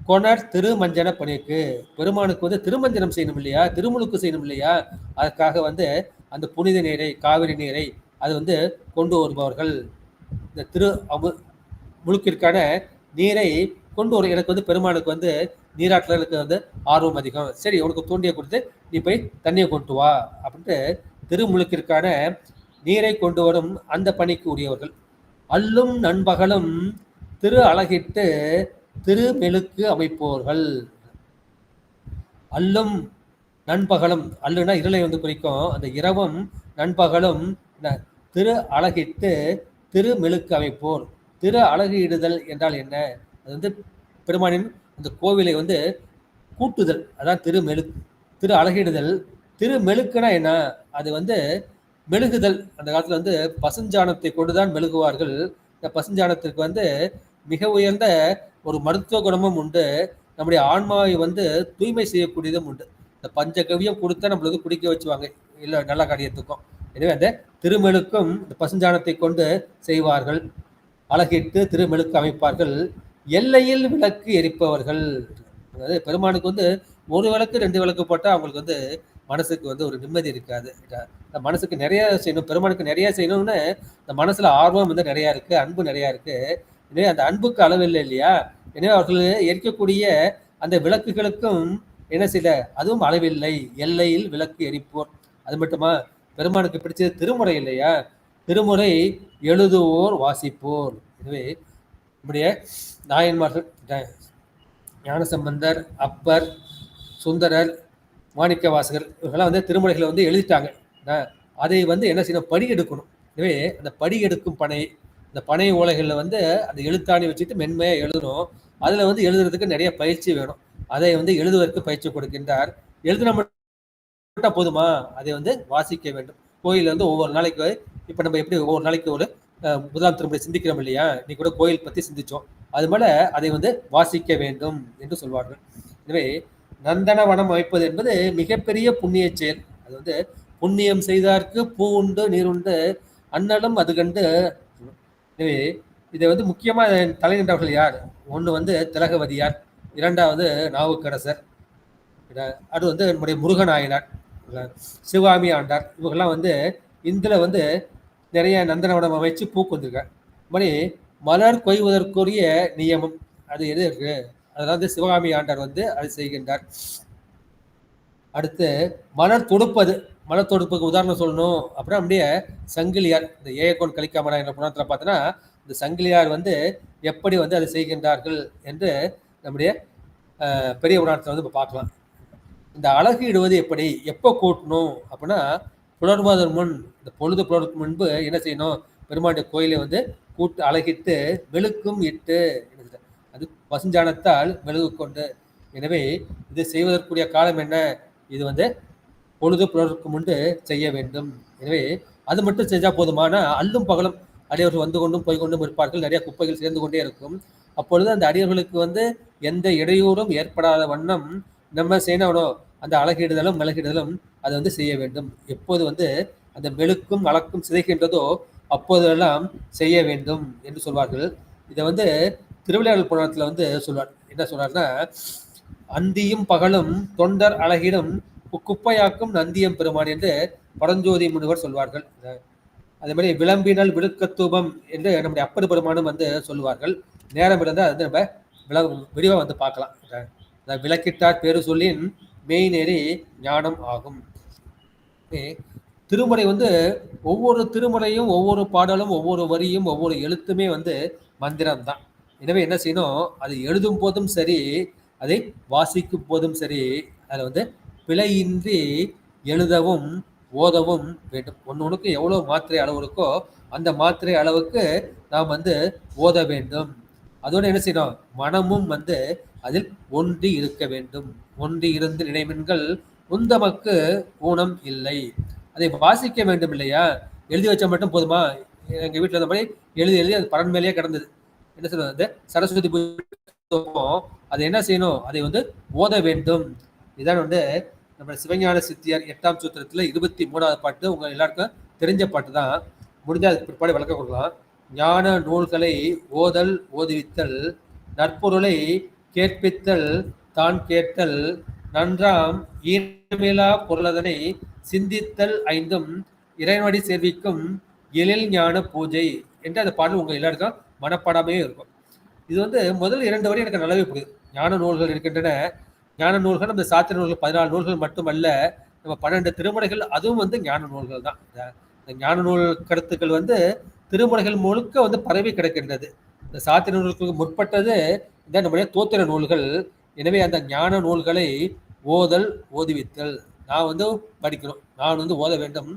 கொணர் திருமஞ்சன பணிக்கு, பெருமானுக்கு வந்து திருமஞ்சனம் செய்யணும் இல்லையா, திருமுழுக்கு செய்யணும் இல்லையா, அதற்காக வந்து அந்த புனித நீரை, காவிரி நீரை அது வந்து கொண்டு வருபவர்கள். இந்த முழுக்கிற்கான நீரை கொண்டு வரும். எனக்கு வந்து பெருமானுக்கு வந்து நீராட்டில் எனக்கு வந்து ஆர்வம் அதிகம், சரி உனக்கு தூண்டியை கொடுத்து நீ போய் தண்ணியை கொண்டு வா அப்படின்ட்டு திருமுழுக்கிற்கான நீரை கொண்டு வரும் அந்த பணிக்கு உரியவர்கள். அல்லும் நண்பகலும் திரு அழகிட்டு திருமெழுக்கு அமைப்போர்கள். அல்லும் நண்பகலும், அல்லுனா இருளை வந்து குறிக்கும், அந்த இரவும் நண்பகலும் திரு அழகிட்டு திருமெழுக்கு அமைப்போர். திரு அழகு இடுதல் என்றால் என்ன? அது வந்து பெருமானின் அந்த கோவிலை வந்து கூட்டுதல், அதான் திருமெழுக்கு. திரு அழகிடுதல். திருமெழுக்குனா என்ன? அது வந்து மெழுகுதல். அந்த காலத்துல வந்து பசுஞ்சாணத்தை கொண்டுதான் மெழுகுவார்கள். இந்த பசுஞ்சாணத்திற்கு வந்து மிக உயர்ந்த ஒரு மருத்துவ குணமும் உண்டு, நம்முடைய ஆன்மாவை வந்து தூய்மை செய்யக்கூடியதும் உண்டு. இந்த பஞ்சகவியம் கொடுத்தா நம்மளுக்கு குடிக்க வச்சுவாங்க இல்லை நல்ல காரியத்துக்கும். எனவே அந்த திருமெழுக்கும் இந்த பசுஞ்சாணத்தை கொண்டு செய்வார்கள். அழகிட்டு திருமெழுக்கு அமைப்பார்கள். எல்லையில் விளக்கு எரிப்பவர்கள். அதாவது பெருமானுக்கு வந்து ஒரு விளக்கு 2 விளக்கு போட்டால் அவங்களுக்கு வந்து மனசுக்கு வந்து ஒரு நிம்மதி இருக்காது. இந்த மனசுக்கு நிறைய செய்யணும், பெருமானுக்கு நிறைய செய்யணும்னு இந்த மனசுல ஆர்வம் வந்து நிறையா இருக்கு, அன்பு நிறையா இருக்கு. எனவே அந்த அன்புக்கு அளவில்லை இல்லையா, எனவே அவர்கள் எரிக்கக்கூடிய அந்த விளக்குகளுக்கும் என்ன செய்யல, அதுவும் அளவில்லை. எல்லையில் விளக்கு எரிப்போர். அது மட்டுமா, பெருமானுக்கு பிடிச்சது திருமுறை இல்லையா, திருமுறை எழுதுவோர் வாசிப்போர். எனவே நம்முடைய நாயன்மார்கள் ஞானசம்பந்தர், அப்பர், சுந்தரர், மாணிக்க வாசகர் இவங்கெல்லாம் வந்து திருமுறைகளை வந்து எழுதிட்டாங்க. அதை வந்து என்ன செய்யணும், படி எடுக்கணும். எனவே அந்த படி எடுக்கும் பனை, இந்த பனை ஓலைகளில் வந்து அந்த எழுத்தாணி வச்சுட்டு மென்மையாக எழுதணும். அதில் வந்து எழுதுறதுக்கு நிறைய பயிற்சி வேணும். அதை வந்து எழுதுவதற்கு பயிற்சி கொடுக்கின்றார். எழுதுன மட்டும் போதுமா, அதை வந்து வாசிக்க வேண்டும். கோயிலில் வந்து ஒவ்வொரு நாளைக்கு, இப்போ நம்ம எப்படி ஒவ்வொரு நாளைக்கு ஒரு முதலாம் திருமுறை சிந்திக்கிறோம் இல்லையா, இன்னைக்கு கூட கோயில் பற்றி சிந்திச்சோம், அது போல அதை வந்து வாசிக்க வேண்டும் என்று சொல்வார்கள். எனவே நந்தனவனம் அமைப்பது என்பது மிகப்பெரிய புண்ணிய செயல். அது வந்து புண்ணியம் செய்தார்க்கு பூ உண்டு நீர் உண்டு அண்ணலும் அது கண்டு. எனவே இதை வந்து முக்கியமாக தலை நின்றவர்கள் யார்? ஒன்று வந்து திலகவதியார், இரண்டாவது நாவுக்கரசர், அது வந்து நம்முடைய முருகநாயனார், சிவாமி ஆண்டார். இவங்கெல்லாம் வந்து இதில் வந்து நிறைய நந்தனவனம் அமைச்சு பூக்கு வந்திருக்கார். மாதிரி மலர் கொய்வதற்குரிய நியமம் அது எது இருக்கு, அதாவது சிவகாமி ஆண்டார் வந்து அதை செய்கின்றார். அடுத்து மலர் தொடுப்பது. மலர் தொடுப்புக்கு உதாரணம் சொல்லணும் அப்படின்னா நம்முடைய சங்கிலியார், இந்த ஏயக்கோன் கலிக்காமரா என்ற புராணத்தில் பார்த்தோன்னா இந்த சங்கிலியார் வந்து எப்படி வந்து அதை செய்கின்றார்கள் என்று நம்முடைய பெரிய புராணத்தில் வந்து இப்போ பார்க்கலாம். இந்த அழகு இடுவது எப்படி, எப்போ கூட்டணும் அப்படின்னா புலர்வதன் முன், இந்த பொழுது புலருக்கு முன்பு என்ன செய்யணும், பெருமாளுடைய கோயிலை வந்து கூட்டு அழகிட்டு மெழுக்கும் இட்டு, அது பசுஞ்சாணத்தால் மெழுகு கொண்டு. எனவே இது செய்வதற்குரிய காலம் என்ன, இது வந்து பொழுது புலருக்கு முன்பு செய்ய வேண்டும். எனவே அது மட்டும் செஞ்சால் போதுமானா, அல்லும் பகலும் அடியவர்கள் வந்து கொண்டும் போய் கொண்டும் இருப்பார்கள், நிறைய குப்பைகள் சேர்ந்து கொண்டே இருக்கும். அப்பொழுது அந்த அடியவர்களுக்கு வந்து எந்த இடையூறும் ஏற்படாத வண்ணம் நம்ம செய்யணும், அந்த அழகிடுதலும் மெழுகிடுதலும் அதை வந்து செய்ய வேண்டும். எப்போது வந்து அந்த மெழுக்கும் அழக்கும் சிதைக்கின்றதோ அப்போதெல்லாம் செய்ய வேண்டும் என்று சொல்வார்கள். இதை வந்து திருவிளையாடல் புராணத்தில் வந்து சொல்வார். என்ன சொல்றாருன்னா, அந்தியும் பகலும் தொண்டர் அழகிடும் குப்பையாக்கும் நந்தியம் பெருமான் என்று பரஞ்சோதி முனிவர் சொல்வார்கள். அதே மாதிரி விளம்பினல் விழுக்கத்தூபம் என்று நம்முடைய அப்பர் பெருமானும் வந்து சொல்லுவார்கள். நேரம் இருந்தால் வந்து நம்ம விரிவாக வந்து பார்க்கலாம். விளக்கிட்டார் பேரு சொல்லின் மெய்நெறி ஞானம் ஆகும். திருமுறை வந்து ஒவ்வொரு திருமுறையும் ஒவ்வொரு பாடலும் ஒவ்வொரு வரியும் ஒவ்வொரு எழுத்துமே வந்து மந்திரம் தான். எனவே என்ன செய்யணும், அது எழுதும் போதும் சரி, அதை வாசிக்கும் போதும் சரி, அதில் வந்து பிழையின்றி எழுதவும் ஓதவும் வேண்டும். ஒன்றுக்கு எவ்வளோ மாத்திரை அளவு இருக்கோ அந்த மாத்திரை அளவுக்கு நாம் வந்து ஓத வேண்டும். அதோடு என்ன செய்யணும், மனமும் வந்து அதில் ஒன்றி இருக்க வேண்டும். ஒன்றி இருந்து நினைவின்கள் உந்தமக்கு ஊனம் இல்லை. அதை வாசிக்க வேண்டும் இல்லையா? எழுதி வச்சா மட்டும் போதுமா? எங்க வீட்ல இருந்த மாதிரி எழுதி எழுதி அது பரண் மேலேயே கிடந்தது. என்ன சொல்றது? அந்த சரஸ்வதி பூஜை அதை என்ன செய்யணும்? அதை வந்து ஓத வேண்டும். இதான் வந்து நம்ம சிவஞான சித்தியார் 8ஆம் சூத்திரத்துல 23வது பாட்டு. உங்க எல்லாருக்கும் தெரிஞ்ச பாட்டு தான். முடிஞ்சா அதுக்கு பிற்பாடு விளக்கம் கொடுக்கலாம். ஞான நூல்களை ஓதல் ஓதுவித்தல், நற்பொருளை கேட்பித்தல், தான் கேட்டல், நன்றாம் ஈனமிலா பொருளதனை சிந்தித்தல் ஐந்தும் இறைவனடி சேர்விக்கும் எழில் ஞான பூஜை என்று அந்த பாடல் உங்க எல்லாருக்கும் மனப்பாடமே இருக்கும். இது வந்து முதல் 2 வரி எனக்கு நல்லாவே புரியுது. ஞான நூல்கள் இருக்கின்றன. ஞான நூல்கள் நம்ம சாத்திர நூல்கள் 14 நூல்கள் மட்டுமல்ல, நம்ம 12 திருமுறைகள் அதுவும் வந்து ஞான நூல்கள் தான். இந்த ஞான நூல் கருத்துக்கள் வந்து திருமுறைகள் முழுக்க வந்து பரவி கிடக்கின்றது. இந்த சாத்திர நூல்களுக்கு முற்பட்டது இந்த நம்முடைய தோத்திர நூல்கள். எனவே அந்த ஞான நூல்களை ஓதல் ஓதுவித்தல். நான் வந்து படிக்கணும், நான் வந்து ஓத வேண்டும்,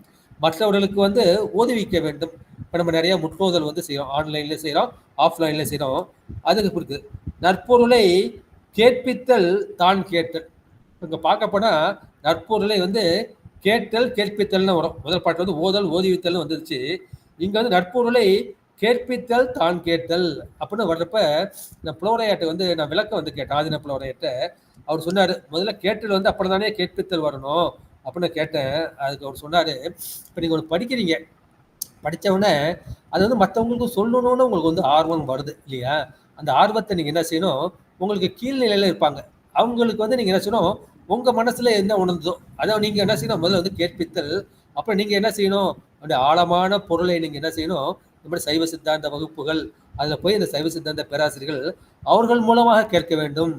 மற்றவர்களுக்கு வந்து ஓதுவிக்க வேண்டும். இப்போ நம்ம நிறைய முற்றோதல் வந்து செய்கிறோம், ஆன்லைன்ல செய்கிறோம், ஆஃப்லைன்ல செய்கிறோம். அதுக்கு இருக்குது நற்பொருளை கேட்பித்தல், தான் கேட்டல். இங்கே பார்க்க போனால் நற்பொருளை வந்து கேட்டல் கேட்பித்தல்னு வரும். முதல் பாட்டு வந்து ஓதல் ஓதுவித்தல்னு வந்துருச்சு. இங்கே வந்து நற்பொருளை கேட்பித்தல், தான் கேட்டல் அப்படின்னு வர்றப்ப நான் புலவரையாட்டை வந்து நான் விளக்கம் வந்து கேட்டேன். ஆதின புலவரையாட்டை அவர் சொன்னார், முதல்ல கேட்டல் வந்து அப்படி தானே கேட்பித்தல் வரணும் அப்படின்னு கேட்டேன். அதுக்கு அவர் சொன்னார், இப்போ நீங்கள் ஒன்று படிக்கிறீங்க, படித்தவுடனே அது வந்து மற்றவங்களுக்கு சொல்லணும்னு உங்களுக்கு வந்து ஆர்வம் வருது இல்லையா? அந்த ஆர்வத்தை நீங்கள் என்ன செய்யணும், உங்களுக்கு கீழ்நிலையில் இருப்பாங்க அவங்களுக்கு வந்து நீங்கள் என்ன செய்யணும், உங்கள் மனசில் என்ன உணர்ந்ததோ அதை நீங்கள் என்ன செய்யணும், முதல்ல வந்து கேட்பித்தல். அப்புறம் நீங்கள் என்ன செய்யணும், அந்த ஆழமான பொருளை நீங்கள் என்ன செய்யணும், இந்த மாதிரி சைவ சித்தாந்த வகுப்புகள் அதில் போய் இந்த சைவ சித்தாந்த பேராசிரியர்கள் அவர்கள் மூலமாக கேட்க வேண்டும்.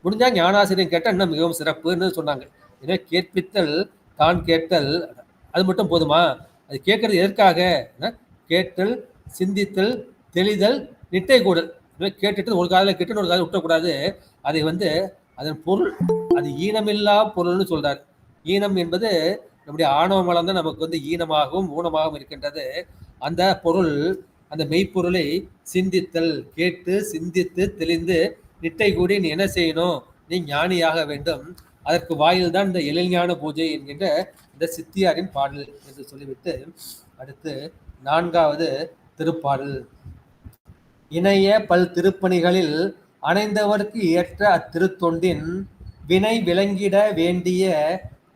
முடிஞ்சால் ஞானாசிரியர் கேட்டால் இன்னும் மிகவும் சிறப்புன்னு சொன்னாங்க. எனவே கேட்பித்தல், தான் கேட்டல் அது மட்டும் போதுமா? அது கேட்கறது எதற்காக? கேட்டல், சிந்தித்தல், தெளிதல், நிட்டை கூடல். கேட்டுட்டு ஒரு காதில் கேட்டு ஒரு காதில் விட்டக்கூடாது. அதை வந்து அதன் பொருள் அது ஈனமில்லா பொருள்னு சொல்றாரு. ஈனம் என்பது நம்முடைய ஆணவ மலம் தான் நமக்கு வந்து ஈனமாகவும் ஊனமாகவும் இருக்கின்றது. அந்த பொருள், அந்த மெய்ப்பொருளை சிந்தித்தல், கேட்டு சிந்தித்து தெளிந்து நிட்டை கூடி நீ என்ன செய்யணும், நீ ஞானியாக வேண்டும். அதற்கு வாயில் தான் இந்த எழில்ஞான பூஜை என்கின்ற இந்த சித்தியாரின் பாடல் என்று சொல்லிவிட்டு அடுத்து 4வது திருப்பாடல். இணைய பல் திருப்பணிகளில் அணைந்தவர்க்கு ஏற்ற அத்திருத்தொண்டின் வினை விளங்கிட வேண்டிய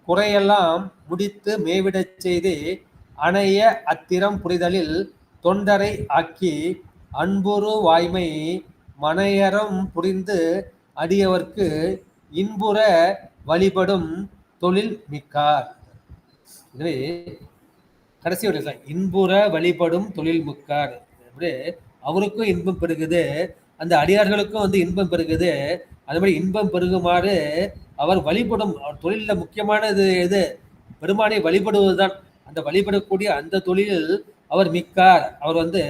குறையெல்லாம் முடித்து மேவிடச் செய்து அணைய அத்திரம் புரிதலில் தொண்டரை ஆக்கி அன்புறு வாய்மை மனையறம் புரிந்து அடியவர்க்கு இன்புற வழிபடும் தொழில் மிக்கார். எனவே கடைசி ஒரு இன்புற வழிபடும் தொழில் மிக்கார். அவருக்கும் இன்பம் பெருகுது, அந்த அடியார்களுக்கும் வந்து இன்பம் பெருகுது. அது மாதிரி இன்பம் பெருகுமாறு அவர் வழிபடும், அவர் தொழிலில் முக்கியமானது எது? பெருமானை வழிபடுவதுதான். அந்த வழிபடக்கூடிய அந்த தொழிலில் அவர் மிக்கார், அவர் வந்து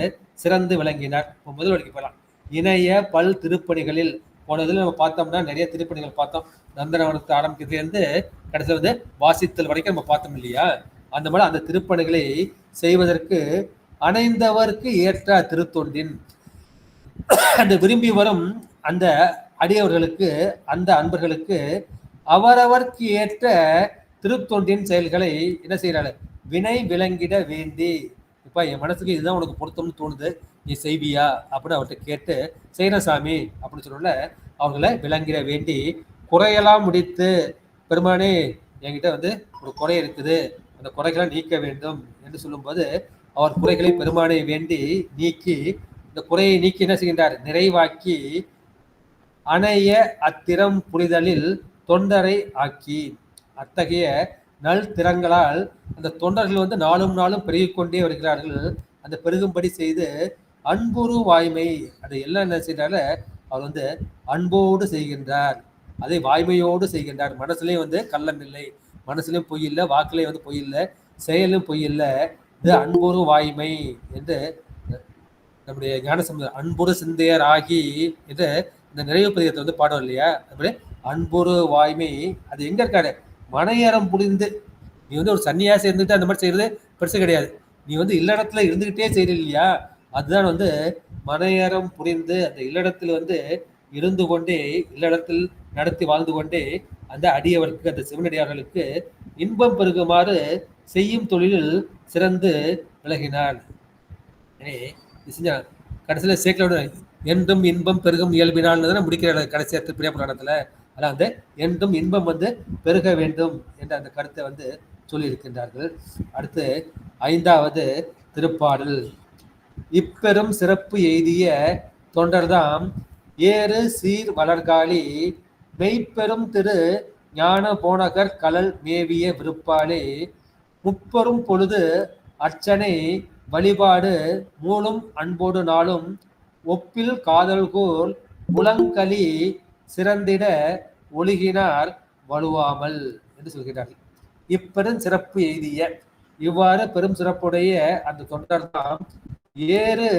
சிறந்து விளங்கினார். இப்போ முதல் வரைக்கும் போகலாம். இணைய பல் திருப்பணிகளில் போனதில் நம்ம பார்த்தோம்னா நிறைய திருப்பணிகள் பார்த்தோம். நந்தனவனத்தை ஆரம்பிக்கிறதுலேருந்து கடைசியில் வந்து வாசித்தல் வரைக்கும் நம்ம பார்த்தோம் இல்லையா? அந்த மாதிரி அந்த திருப்பணிகளை செய்வதற்கு அணைந்தவர்க்கு ஏற்ற திருத்தொண்டின், அந்த விரும்பி வரும் அந்த அடியவர்களுக்கு, அந்த அன்பர்களுக்கு அவரவர்க்கு ஏற்ற திருத்தொண்டின் செயல்களை என்ன செய்யறாரு, வினை விளங்கிட வேண்டி. இப்ப என் மனசுக்கு இதுதான் உனக்கு பொருத்தம்னு தோணுது, நீ செய்வியா அப்படின்னு அவர்கிட்ட கேட்டு செய்யற சாமி அப்படின்னு சொல்ல அவர்களை விளங்கிட வேண்டி குறையெல்லாம் முடித்து, பெருமானே என்கிட்ட வந்து ஒரு குறை இருக்குது, அந்த குறைகளை நீக்க வேண்டும் என்று சொல்லும்போது அவர் குறைகளை பெருமானை வேண்டி நீக்கி, இந்த குறையை நீக்கி என்ன செய்கின்றார், நிறைவாக்கி அணைய அத்திறம் புரிதலில் தொண்டரை ஆக்கி. அத்தகைய நல் திறங்களால் அந்த தொண்டர்கள் வந்து நாளும் நாளும் பெருகிக்கொண்டே வருகிறார்கள். அந்த பெருகும்படி செய்து அன்புறு வாய்மை, அதை எல்லாம் என்ன செய்யறாரு, அவர் வந்து அன்போடு செய்கின்றார், அதை வாய்மையோடு செய்கின்றார். மனசுலேயும் வந்து கள்ளம் இல்லை, மனசுலையும் பொய் இல்லை, வாக்குலையும் வந்து பொய் இல்லை, செயலும் பொய் இல்லை. இது அன்புறு வாய்மை என்று நம்முடைய ஞானசம்பந்தர் அன்புறு சிந்தையர் ஆகி என்று இந்த நிறைவு பதிகத்தை வந்து பாடம் இல்லையா? அப்படி அன்புறு வாய்மை அது எங்க இருக்காரு, மனையறம் புரிந்து. நீ வந்து ஒரு சன்னியாசி இருந்துட்டு அந்த மாதிரி செய்யறது பெருசு கிடையாது. நீ வந்து இல்லடத்துல இருந்துகிட்டே செய்யற இல்லையா, அதுதான் வந்து மனையறம் புரிந்து. அந்த இல்லடத்தில் வந்து இருந்து கொண்டே, இல்லடத்தில் நடத்தி வாழ்ந்து கொண்டே அந்த அடியவருக்கு, அந்த சிவனடியார்களுக்கு இன்பம் பெருகுமாறு செய்யும் தொழிலில் சிறந்து விலகினார். கடைசியில் சேர்க்கல என்றும் இன்பம் பெருகும் இயல்பினால் முடிக்கிற கடைசி திருப்பிரிய புராணத்துல. அதான் வந்து என்றும் இன்பம் வந்து பெருக வேண்டும் என்ற அந்த கருத்தை வந்து சொல்லியிருக்கின்றார்கள். அடுத்து 5வது திருப்பாடல். இப்பெரும் சிறப்பு எய்திய தொண்டர்தாம் ஏறு சீர் வளர்காலி மெய்ப்பெரும் திரு ஞான போனகர் கலல் மேவிய விருப்பாலே முப்பெரும் பொழுது அர்ச்சனை வழிபாடு மூலும் அன்போடு நாளும் ஒப்பில் காதல்கோல் உலங்களி சிறந்திட ஒழுகினார் வலுவாமல் என்று சொல்கிறார்கள். இப்பெரும் சிறப்பு எய்திய, இவ்வாறு பெரும் சிறப்புடைய அந்த தொண்டர் தான் ஏறு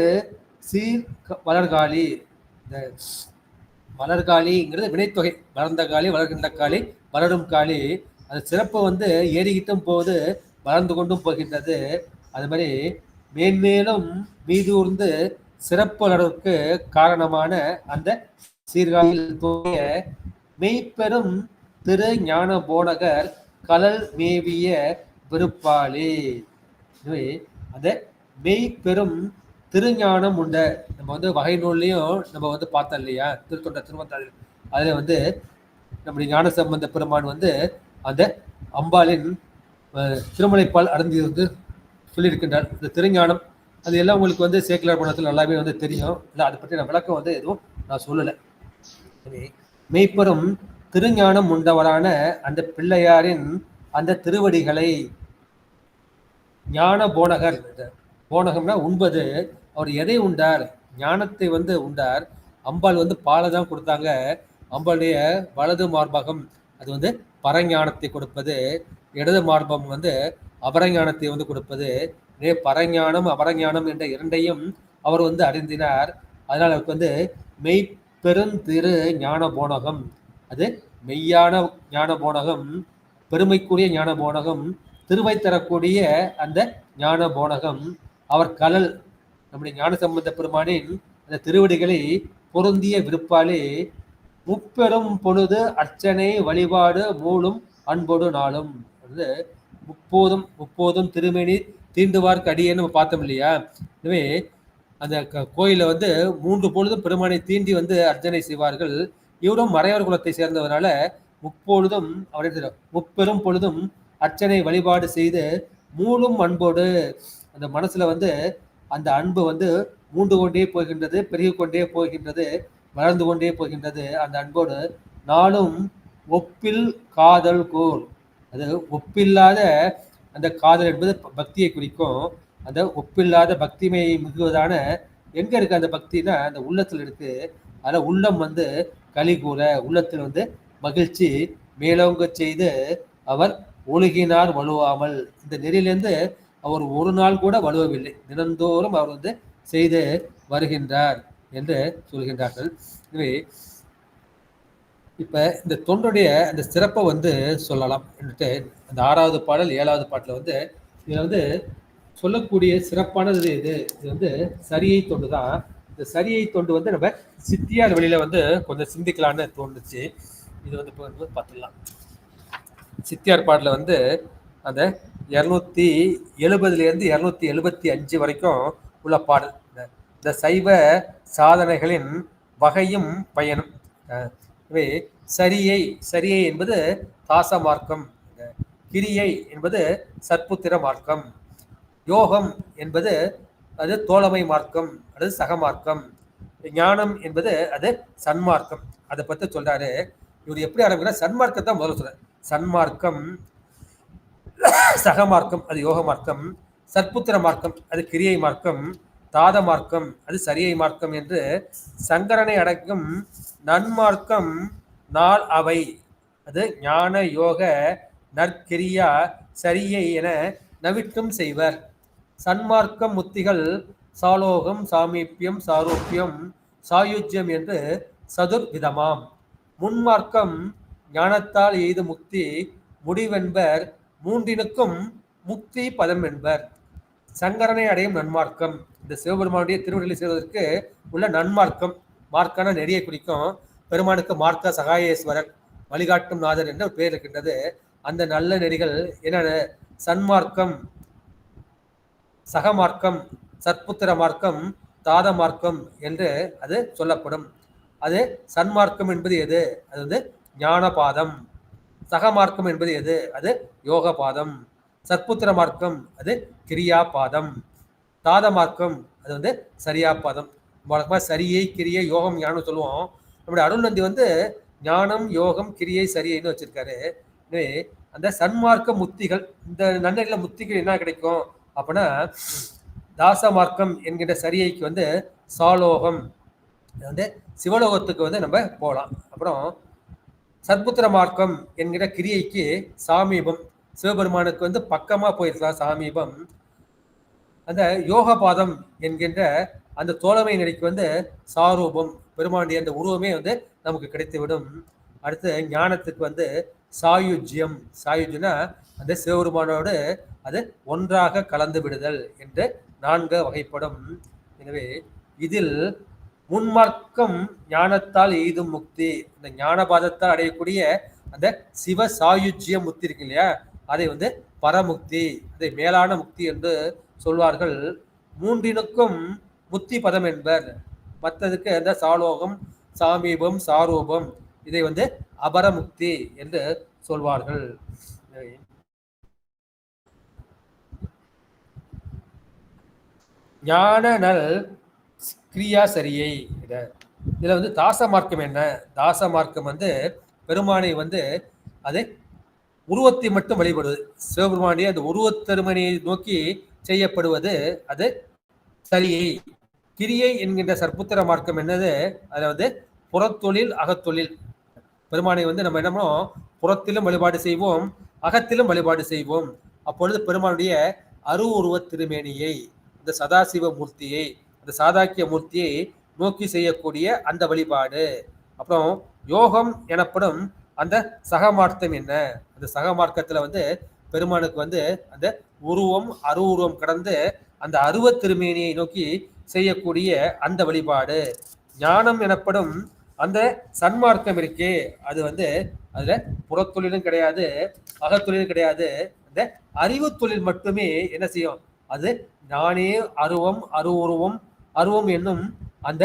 சீர் வளர்காலி. இந்த மலர்காலிங்கிறது வினைத்தொகை. வளர்ந்த காலி, வளர்கின்ற காலி, வளரும் காலி. அது சிறப்பு வந்து ஏறிக்கிட்டும் போது வளர்ந்து கொண்டும் போகின்றது. அது மாதிரி மேன்மேலும் மீதூர்ந்து சிறப்பு வளர்வுக்கு காரணமான அந்த சீர்காழியில் தோன்றிய மெய்ப்பெரும் திரு ஞான போனகர் கலல் மேவிய விருப்பாளி. அந்த மெய்ப்பெரும் திருஞானம் உண்ட, நம்ம வந்து வகை நூல்லையும் நம்ம வந்து பார்த்தோம் இல்லையா, திருத்தொண்ட திருவந்தாள். அதுல வந்து நம்முடைய ஞான சம்பந்த பெருமான் வந்து அந்த அம்பாளின் திருமலைப்பால் அருந்தியிருந்து சொல்லியிருக்கின்றார். இந்த திருஞானம் அது எல்லாம் உங்களுக்கு வந்து சேக்கிலார் புராணத்தில் நல்லாவே வந்து தெரியும். இல்லை அதை பற்றி நான் விளக்கம் வந்து எதுவும் நான் சொல்லலை. மெய்ப்பெரும் திருஞானம் உண்டவரான அந்த பிள்ளையாரின் அந்த திருவடிகளை ஞான போனகர், போனகம்னா உண்பது, அவர் எதை உண்டார்? ஞானத்தை வந்து உண்டார். அம்பாள் வந்து பாலை தான் கொடுத்தாங்க. அம்பாளுடைய வலது மார்பகம் அது வந்து பரஞானத்தை கொடுப்பது, இடது மார்பகம் வந்து அபரஞானத்தை வந்து கொடுப்பது. பரஞானம் அபரஞானம் என்ற இரண்டையும் அவர் வந்து அறிந்தினார். அதனால் அவருக்கு வந்து மெய்ப்பெருந்திரு ஞான போனகம், அது மெய்யான ஞான போனகம், பெருமைக்குரிய ஞான போனகம், திருவை தரக்கூடிய அந்த ஞான போனகம். அவர் கலல், நம்முடைய ஞான சம்பந்த பெருமானின் அந்த திருவடிகளை பொருந்திய விருப்பாலே முப்பெரும் பொழுது அர்ச்சனை வழிபாடு மூலும் அன்போடு நாளும். வந்து முப்போதும் திருமேனி தீண்டுவார்க்கு அடியேன்னு நம்ம பார்த்தோம் இல்லையா. எனவே அந்த கோயில வந்து 3 பொழுதும் பெருமானை தீண்டி வந்து அர்ச்சனை செய்வார்கள். இவரும் மறையவர் குலத்தை சேர்ந்தவரால முப்பொழுதும் அவருடைய முப்பெரும் பொழுதும் அர்ச்சனை வழிபாடு செய்து மூலும் அன்போடு, அந்த மனசுல வந்து அந்த அன்பு வந்து மூண்டு கொண்டே போகின்றது, பெருகி கொண்டே போகின்றது, வளர்ந்து கொண்டே போகின்றது. அந்த அன்போடு நாளும் ஒப்பில் காதல் கோல், அது ஒப்பில்லாத அந்த காதல் என்பது பக்தியை குறிக்கும். அந்த ஒப்பில்லாத பக்திமையை மிகுவதான எங்க இருக்கு அந்த பக்தினா அந்த உள்ளத்தில் இருக்கு. அதில் உள்ளம் வந்து கலிகூற, உள்ளத்தில் வந்து மகிழ்ச்சி மேலோங்க செய்து அவர் ஒழுகினார் வலுவாமல். இந்த நெறியிலிருந்து அவர் ஒரு நாள் கூட வலுவவில்லை, தினந்தோறும் அவர் வந்து செய்து வருகின்றார் என்று சொல்கின்றார்கள். எனவே இப்ப இந்த தொண்டுடைய அந்த சிறப்பை வந்து சொல்லலாம் என்றுட்டு அந்த 6வது பாடல் 7வது பாட்டில் வந்து இதுல வந்து சொல்லக்கூடிய சிறப்பானது இது வந்து சரியை தொண்டு தான். இந்த சரியை தொண்டு வந்து நம்ம சித்தியார் வழியில வந்து கொஞ்சம் சிந்திக்கலான்னு தோணுச்சு. இது வந்து இப்போ பார்த்துடலாம். சித்தியார் பாடல வந்து அந்த 270 275 வரைக்கும் உள்ள பாடல். இந்த சைவ சாதனைகளின் வகையும் பயனும். இவை சரியை என்பது தாச மார்க்கம், கிரியை என்பது சற்புத்திர மார்க்கம், யோகம் என்பது அது தோழமை மார்க்கம் அல்லது சகமார்க்கம், ஞானம் என்பது அது சன்மார்க்கம். அதை பற்றி சொல்றாரு. இவர் எப்படி ஆரம்பிக்கிறார்? சன்மார்க்கத்தை முதல்ல சொல்றாரு. சன்மார்க்கம், சகமார்க்கம் அது யோக மார்க்கம், சற்புத்திர மார்க்கம் அது கிரியை மார்க்கம், தாத மார்க்கம் அது சரியை மார்க்கம் என்று சங்கரனை அடக்கும் நன்மார்க்கம் நாள் அவை, அது ஞான யோக நற்கிரியா சரியை என நவிட்டும் செய்வர். சன்மார்க்கம் முத்திகள் சாலோகம் சாமீப்பியம் சாரூப்பியம் சாயுஜ்யம் என்று சதுர்விதமாம். முன்மார்க்கம் ஞானத்தால் எய்து முக்தி முடிவென்பர், மூன்றினுக்கும் முக்தி பதம் என்பர். சங்கரனை அடையும் நன்மார்க்கம், இந்த சிவபெருமானுடைய திருவடிகளை செய்வதற்கு உள்ள நன்மார்க்கம். மார்க்கான நெறியை குறிக்கும். பெருமானுக்கு மார்க்க சகாயேஸ்வரர், வழிகாட்டும் நாதர் என்ற பெயர் இருக்கின்றது. அந்த நல்ல நெறிகள் என்னென்ன? சன்மார்க்கம், சகமார்க்கம், சற்புத்திர மார்க்கம், தாத மார்க்கம் என்று அது சொல்லப்படும். அது சன்மார்க்கம் என்பது எது? அது வந்து ஞானபாதம். சகமார்க்கம் என்பது எது? அது யோக பாதம். சற்புத்திர மார்க்கம் அது கிரியா பாதம். தாத மார்க்கம் அது வந்து சரியா பாதம். வழக்கமாக சரியை, கிரியை, யோகம், ஞானம் சொல்லுவோம். நம்முடைய அருள்நந்தி வந்து ஞானம், யோகம், கிரியை, சரியைன்னு வச்சிருக்காரு. எனவே அந்த சன்மார்க்க முத்திகள், இந்த நன்னெறில முத்திகள் என்ன கிடைக்கும் அப்படின்னா, தாச மார்க்கம் என்கின்ற சரியைக்கு வந்து சாலோகம், வந்து சிவலோகத்துக்கு வந்து நம்ம போகலாம். அப்புறம் சத்புத்திர மார்க்கம் என்கிற கிரியைக்கு சாமீபம், சிவபெருமானுக்கு வந்து பக்கமா போயிருக்கலாம் சாமீபம். அந்த யோக பாதம் என்கின்ற அந்த தோழமை நிலைக்கு வந்து சாரூபம், பெருமாண்டிய அந்த உருவமே வந்து நமக்கு கிடைத்துவிடும். அடுத்து ஞானத்துக்கு வந்து சாயுஜ்யம், சாயுஜ்யம்னா அந்த சிவபெருமானோடு அது ஒன்றாக கலந்து விடுதல் என்று 4 வகைப்படும். எனவே இதில் முன்மார்க்கம் ஞானத்தால் எய்தும் முக்தி, இந்த ஞானபாதத்தால் அடையக்கூடிய அந்த சிவ சாயுஜ்ய முக்தி இருக்கு இல்லையா, அதை வந்து பரமுக்தி, அதை மேலான முக்தி என்று சொல்வார்கள். மூன்றினுக்கும் முக்தி பதம் என்பர். மற்றதுக்கு அந்த சாலோகம், சாமீபம், சாரூபம், இதை வந்து அபரமுக்தி என்று சொல்வார்கள். ஞான நல் கிரியா சரியை. இதுல வந்து தாச மார்க்கம் என்ன? தாச மார்க்கம் வந்து பெருமானை வந்து அதை உருவத்தை மட்டும் வழிபடுவது, சிவபெருமானிய அந்த உருவத்தருமனையை நோக்கி செய்யப்படுவது அது சரியை. கிரியை என்கின்ற சற்புத்திர மார்க்கம் என்னது? அதில் வந்து புறத்தொழில், அகத்தொழில். பெருமானை வந்து நம்ம என்னமோ புறத்திலும் வழிபாடு செய்வோம், அகத்திலும் வழிபாடு செய்வோம். அப்பொழுது பெருமானுடைய உருவ திருமேனியை, இந்த சதாசிவ மூர்த்தியை, அந்த சாதாக்கிய மூர்த்தியை நோக்கி செய்யக்கூடிய அந்த வழிபாடு. அப்புறம் யோகம் எனப்படும் அந்த சகமார்த்தம் என்ன? அந்த சகமார்க்கத்துல வந்து பெருமானுக்கு வந்து அந்த உருவம், உருவம் கடந்து அந்த அருவ திருமேனியை நோக்கி செய்யக்கூடிய அந்த வழிபாடு. ஞானம் எனப்படும் அந்த சன்மார்க்கம் இருக்கே, அது வந்து அதுல புறத்தொழிலும் கிடையாது, அகத்தொழிலும் கிடையாது. அந்த அறிவு தொழில் மட்டுமே என்ன செய்யும்? அது நானே அருவம், உருவம், அருவம் என்னும் அந்த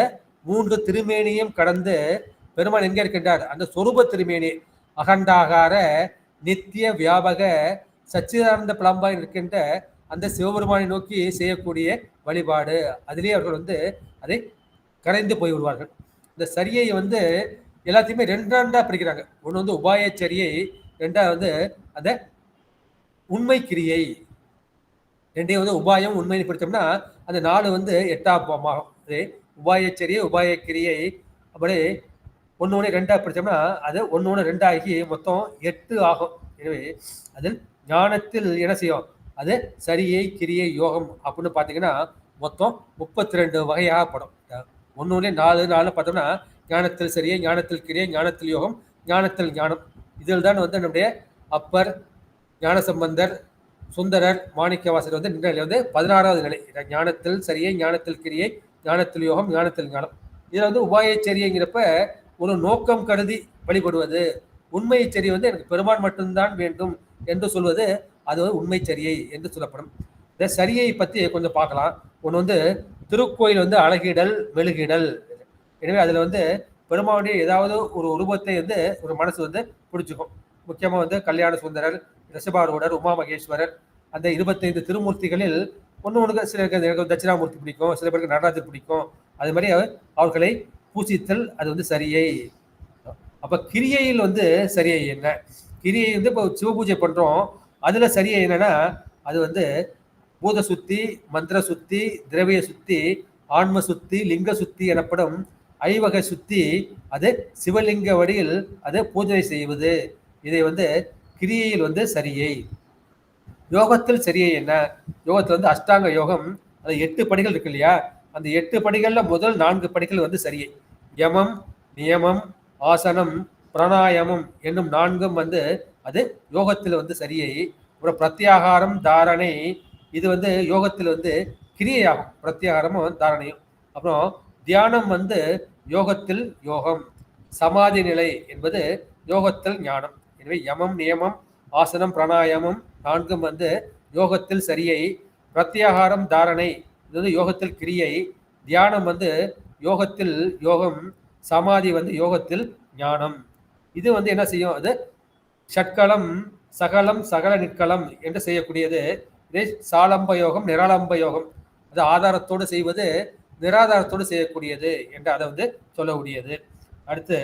3 திருமேனியும் கடந்து பெருமான் எங்க இருக்கின்றார்? அந்த சொரூப திருமேனி, அகண்டாகார நித்திய வியாபக சச்சிதானந்த பிளம்பாய் இருக்கின்ற அந்த சிவபெருமானை நோக்கி செய்யக்கூடிய வழிபாடு. அதிலே அவர்கள் வந்து அதை கரைந்து போய் விடுவார்கள். இந்த சரியை வந்து எல்லாத்தையுமே ரெண்டாண்டா பிரிக்கிறாங்க. ஒன்று வந்து உபாய சரியை, ரெண்டாவது வந்து அந்த உண்மை கிரியை. ரெண்டையும் வந்து உபாயம் உண்மையை பிடிச்சோம்னா அந்த 4 வந்து 8ஆகும். உபாயச்சரியை, உபாயக்கிரியை, அப்படி 1 1 2 பிடிச்சோம்னா அது 1 1 2 ஆகி மொத்தம் 8 ஆகும். எனவே அதில் ஞானத்தில் என்ன செய்யும்? அது சரியை, கிரியை, யோகம் அப்படின்னு பார்த்தீங்கன்னா மொத்தம் 32 வகையாகப்படும். 1 1 4 4 பார்த்தோம்னா ஞானத்தில் சரியை, ஞானத்தில் கிரியை, ஞானத்தில் யோகம், ஞானத்தில் ஞானம். இதில் தான் வந்து நம்முடைய அப்பர், ஞானசம்பந்தர், சுந்தரர், மாணிக்கவாசர் வந்து நின்ற நிலை வந்து 16வது நிலை. ஞானத்தில் சரியை, ஞானத்தில் கிரியை, ஞானத்தில் யோகம், ஞானத்தில் ஞானம். இதில் வந்து உபாயச்சரியங்கிறப்ப ஒரு நோக்கம் கருதி வழிபடுவது. உண்மைச்சரி வந்து எனக்கு பெருமான் மட்டும்தான் வேண்டும் என்று சொல்வது அது வந்து உண்மைச்சரியை என்று சொல்லப்படும். இந்த சரியை பற்றி கொஞ்சம் பார்க்கலாம். ஒன்று வந்து திருக்கோயில் வந்து அழகிடல், மெழுகிடல். எனவே அதில் வந்து பெருமானுடைய ஏதாவது ஒரு உருவத்தை வந்து ஒரு மனசு வந்து பிடிச்சிக்கும். முக்கியமாக வந்து கல்யாண சுந்தரர், ரிஷபாரூடர், உமா மகேஸ்வரர், அந்த 25 திருமூர்த்திகளில் ஒன்று சில பேருக்கு தட்சிணாமூர்த்தி பிடிக்கும், சில பேருக்கு நடராஜர் பிடிக்கும். அது மாதிரி அவர்களை பூசித்தல் அது வந்து சரியை. அப்ப கிரியையில் வந்து சரியை என்ன? கிரியை வந்து இப்போ சிவபூஜை பண்றோம், அதுல சரியை என்னன்னா அது வந்து பூத சுத்தி, மந்திர சுத்தி, திரவிய சுத்தி, ஆன்ம சுத்தி, லிங்க சுத்தி எனப்படும் ஐவகை சுத்தி. அது சிவலிங்க வடியில் அது பூஜை செய்வது. இதை வந்து கிரியையில் வந்து சரியை. யோகத்தில் சரியை என்ன? யோகத்தில் வந்து அஷ்டாங்க யோகம், அது 8 படிகள் இருக்கு இல்லையா, அந்த 8 படிகள்ல முதல் 4 படிகள் வந்து சரியை. யமம், நியமம், ஆசனம், பிராணாயாமம் என்னும் 4ம் வந்து அது யோகத்தில் வந்து சரியை. அப்புறம் பிரத்யாகாரம், தாரணை, இது வந்து யோகத்தில் வந்து கிரியையாகும், பிரத்யாகாரமும் தாரணையும். அப்புறம் தியானம் வந்து யோகத்தில் யோகம். சமாதி நிலை என்பது யோகத்தில் ஞானம். எனவே யமம், நியமம், ஆசனம் பிராணாயாமம் 4ம் வந்து யோகத்தில் சரியை, பிரத்யாகாரம் தாரணை இது வந்து யோகத்தில் கிரியை, தியானம் வந்து யோகத்தில் யோகம், சமாதி வந்து யோகத்தில் ஞானம். இது வந்து என்ன செய்யும்? அது ஷட்களம் சகலம் சகல நிற்களம் என்று செய்யக்கூடியது. இதை சாலம்ப யோகம், நிராலம்ப யோகம். அது ஆதாரத்தோடு செய்வது, நிராதாரத்தோடு செய்யக்கூடியது என்று அதை வந்து சொல்லக்கூடியது. அடுத்து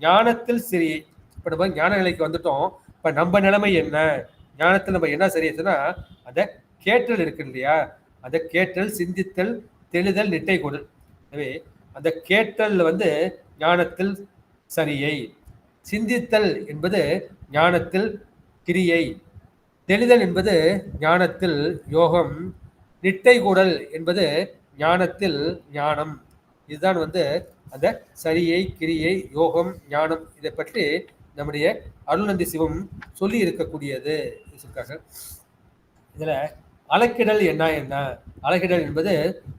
ஞானத்தில் சிறியை. இப்போ நம்ம ஞான நிலைக்கு வந்துட்டோம். இப்போ நம்ம நிலைமை என்ன? ஞானத்தில் நம்ம என்ன சரியாச்சுன்னா, அந்த கேட்டல் இருக்கு இல்லையா? அந்த கேட்டல், சிந்தித்தல், தெளிதல், நிட்டை கொடுல். எனவே அந்த கேட்டல் வந்து ஞானத்தில் சரியை, சிந்தித்தல் என்பது ஞானத்தில் கிரியை, தெளிதல் என்பது ஞானத்தில் யோகம், நிட்டை கூடல் என்பது ஞானத்தில் ஞானம். இதுதான் வந்து அந்த சரியை, கிரியை, யோகம், ஞானம் இதை பற்றி நம்முடைய அருள்நந்தி சிவம் சொல்லி இருக்கக்கூடியது. இதுல அலக்கிடல் என்ன? அலக்கிடல் என்பது